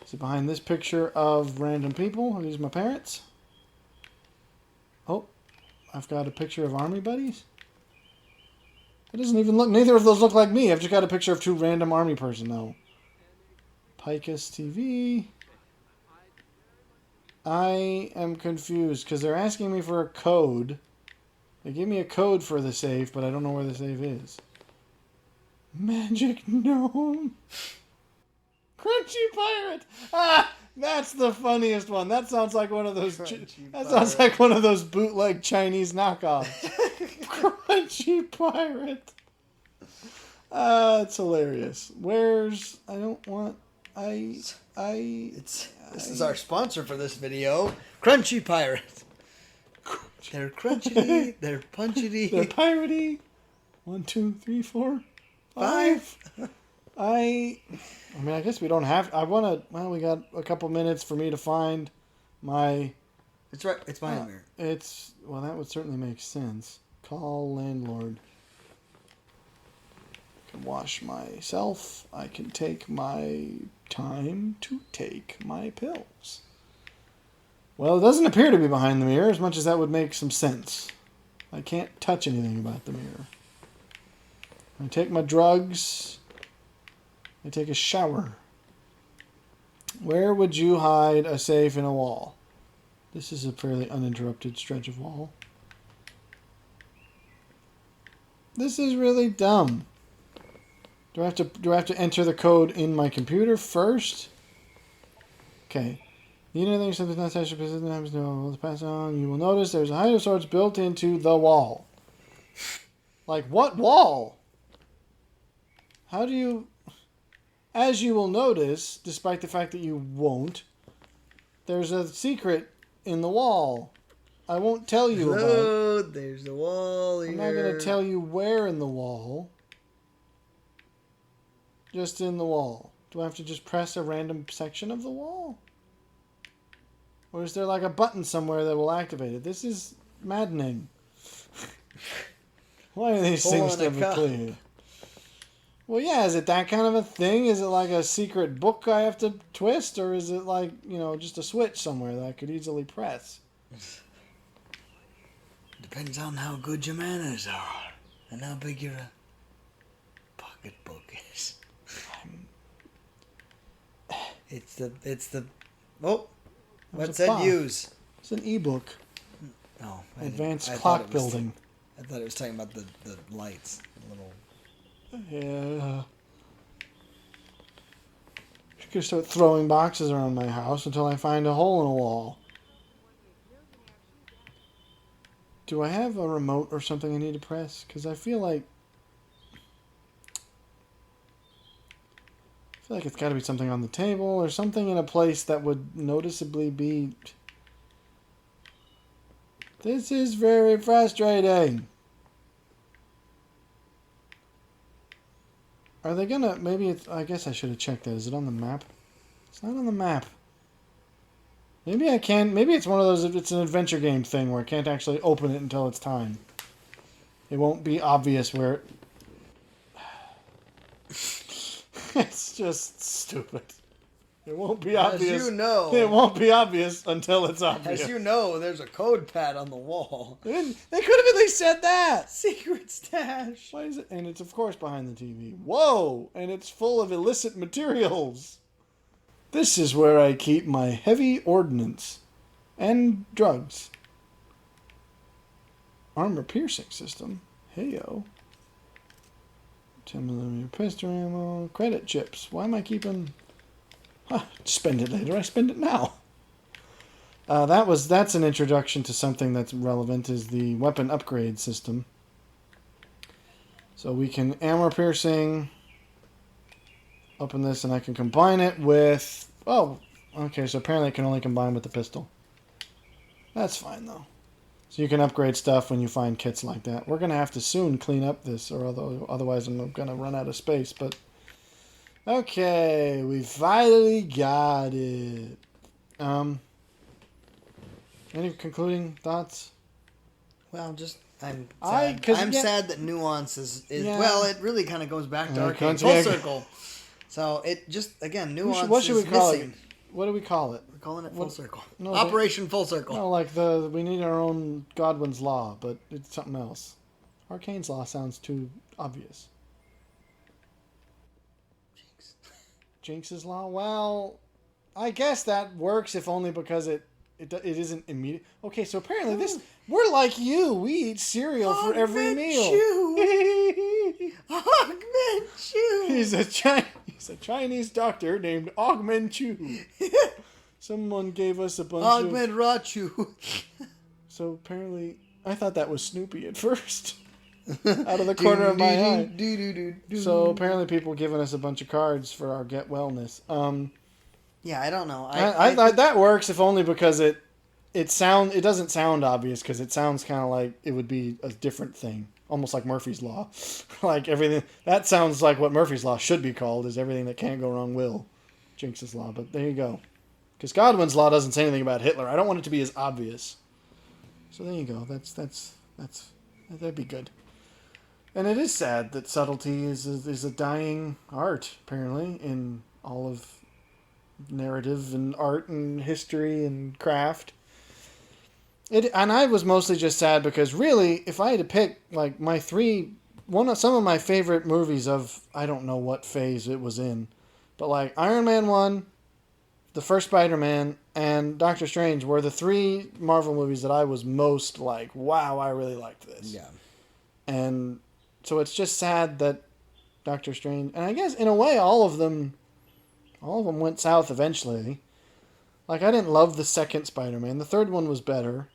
Is it behind this picture of random people? Are these my parents? Oh, I've got a picture of army buddies. It doesn't even look... Neither of those look like me. I've just got a picture of two random army personnel. Picus TV. I am confused because they're asking me for a code. They give me a code for the safe, but I don't know where the safe is. Magic gnome. Crunchy pirate. Ah, that's the funniest one. That sounds like one of those. That sounds like one of those bootleg Chinese knockoffs. Crunchy pirate. It's hilarious. Where's... I don't want... This is our sponsor for this video, Crunchy Pirate. They're crunchy, they're punchity, they're piratey. 1, 2, 3, 4, 5. I mean, I guess we don't have... I want to... Well, we got a couple minutes for me to find my... It's right. It's behind there. It's... Well, that would certainly make sense. Call landlord. I can wash myself. I can take my time to take my pills. Well, it doesn't appear to be behind the mirror, as much as that would make some sense. I can't touch anything about the mirror. I take my drugs. I take a shower. Where would you hide a safe in a wall? This is a fairly uninterrupted stretch of wall. This is really dumb. Do I have to enter the code in my computer first? Okay. Need anything something not touched no pass on. You will notice there's a hide of sorts built into the wall. Like what wall? How do you... As you will notice, despite the fact that you won't, there's a secret in the wall. I won't tell you about. Hello, there's the wall here. I'm not going to tell you where in the wall. Just in the wall. Do I have to just press a random section of the wall? Or is there like a button somewhere that will activate it? This is maddening. Why are these things never clear? Well, yeah, is it that kind of a thing? Is it like a secret book I have to twist? Or is it like, just a switch somewhere that I could easily press? Depends on how good your manners are. And how big your pocketbook is. It's the... Oh! What said use? It's an ebook. No. Advanced clock building. I thought it was talking about the lights. The little... Yeah. I'm gonna start throwing boxes around my house until I find a hole in a wall. Do I have a remote or something I need to press? Because I feel like it's got to be something on the table or something in a place that would noticeably be... This is very frustrating. Are they gonna... Maybe it's... I guess I should have checked that. Is it on the map? It's not on the map. Maybe I can... Maybe it's one of those... It's an adventure game thing where I can't actually open it until it's time. It won't be obvious where... It's just stupid. It won't be obvious. As you know... It won't be obvious until it's obvious. As you know, there's a code pad on the wall. They could have at least said that! Secret stash. Why is it? And it's, of course, behind the TV. Whoa! And it's full of illicit materials. This is where I keep my heavy ordnance. And drugs. Armor piercing system. Heyo. 10mm pistol ammo. Credit chips. Why am I keeping... spend it later. I spend it now. That's an introduction to something that's relevant, is the weapon upgrade system. So we can armor piercing. Open this and I can combine it with... Oh, okay, so apparently it can only combine with the pistol. That's fine, though. So you can upgrade stuff when you find kits like that. We're going to have to soon clean up this, or otherwise I'm going to run out of space, but... Okay, we finally got it. Any concluding thoughts? Well, just... I'm sad. sad that nuance is Yeah. Well, it really kind of goes back to Arcane comes full back. circle. So it just, again, nuance What should we is call missing. it? What do we call it? We're calling it full circle. No, Operation Full Circle. No, like we need our own Godwin's Law, but it's something else. Arcane's Law sounds too obvious. Jinx's Law? Well, I guess that works if only because it isn't immediate. Okay, so apparently we're like you. We eat cereal for every meal. Augment Chew. He's a Chinese doctor named Augment Chu. Someone gave us a bunch Augment Rachu. So apparently, I thought that was Snoopy at first. Out of the corner of my eye. So apparently people giving us a bunch of cards for our Get Wellness. Yeah, I don't know. I thought that works if only because it doesn't sound obvious because it sounds kind of like it would be a different thing. Almost like Murphy's Law. Like everything. That sounds like what Murphy's Law should be called, is everything that can't go wrong will. Jinx's Law, but there you go. Because Godwin's Law doesn't say anything about Hitler. I don't want it to be as obvious. So there you go. That'd be good. And it is sad that subtlety is a dying art, apparently, in all of narrative and art and history and craft. And I was mostly just sad because really, if I had to pick like some of my favorite movies of, I don't know what phase it was in, but like Iron Man 1, the first Spider-Man, and Doctor Strange were the three Marvel movies that I was most like, wow, I really liked this. Yeah. And so it's just sad that Doctor Strange, and I guess in a way all of them went south eventually. Like, I didn't love the second Spider-Man. The third one was better.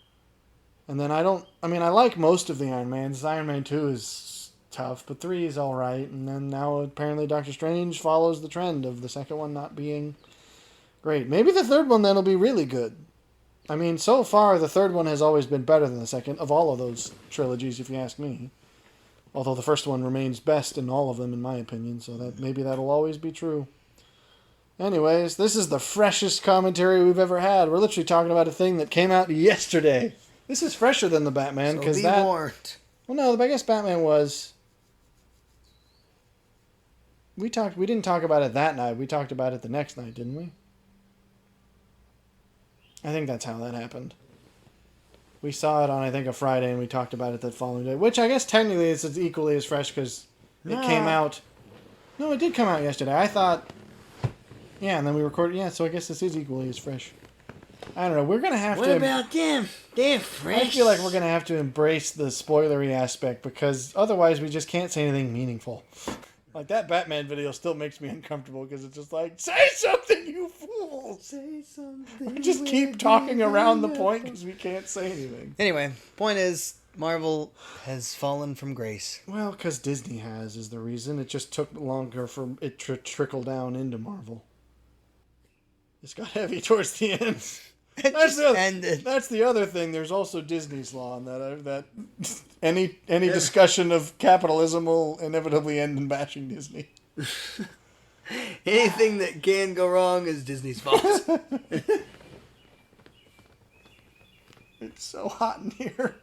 And then I like most of the Iron Mans. Iron Man 2 is tough, but 3 is all right. And then now apparently Doctor Strange follows the trend of the second one not being great. Maybe the third one then will be really good. I mean, so far the third one has always been better than the second of all of those trilogies, if you ask me. Although the first one remains best in all of them, in my opinion, so that maybe that'll always be true. Anyways, this is the freshest commentary we've ever had. We're literally talking about a thing that came out yesterday. This is fresher than the Batman So because be that. warned. Well, no, I guess Batman was. We didn't talk about it that night. We talked about it the next night, didn't we? I think that's how that happened. We saw it on, I think, a Friday, and we talked about it that following day. Which I guess technically it's equally as fresh because it came out. No, it did come out yesterday. I thought. Yeah, and then we recorded. Yeah, so I guess this is equally as fresh. I don't know. We're gonna have What to. about them? They're fresh. I feel like we're gonna have to embrace the spoilery aspect because otherwise we just can't say anything meaningful. Like that Batman video still makes me uncomfortable because it's just like, say something, you fools! Say something. We just keep talking around the point because we can't say anything. Anyway, point is, Marvel has fallen from grace. Well, because Disney has is the reason. It just took longer for it to trickle down into Marvel. It's got heavy towards the end. It just ended. That's the other thing. There's also Disney's law on that any discussion of capitalism will inevitably end in bashing Disney. Anything that can go wrong is Disney's fault. It's so hot in here.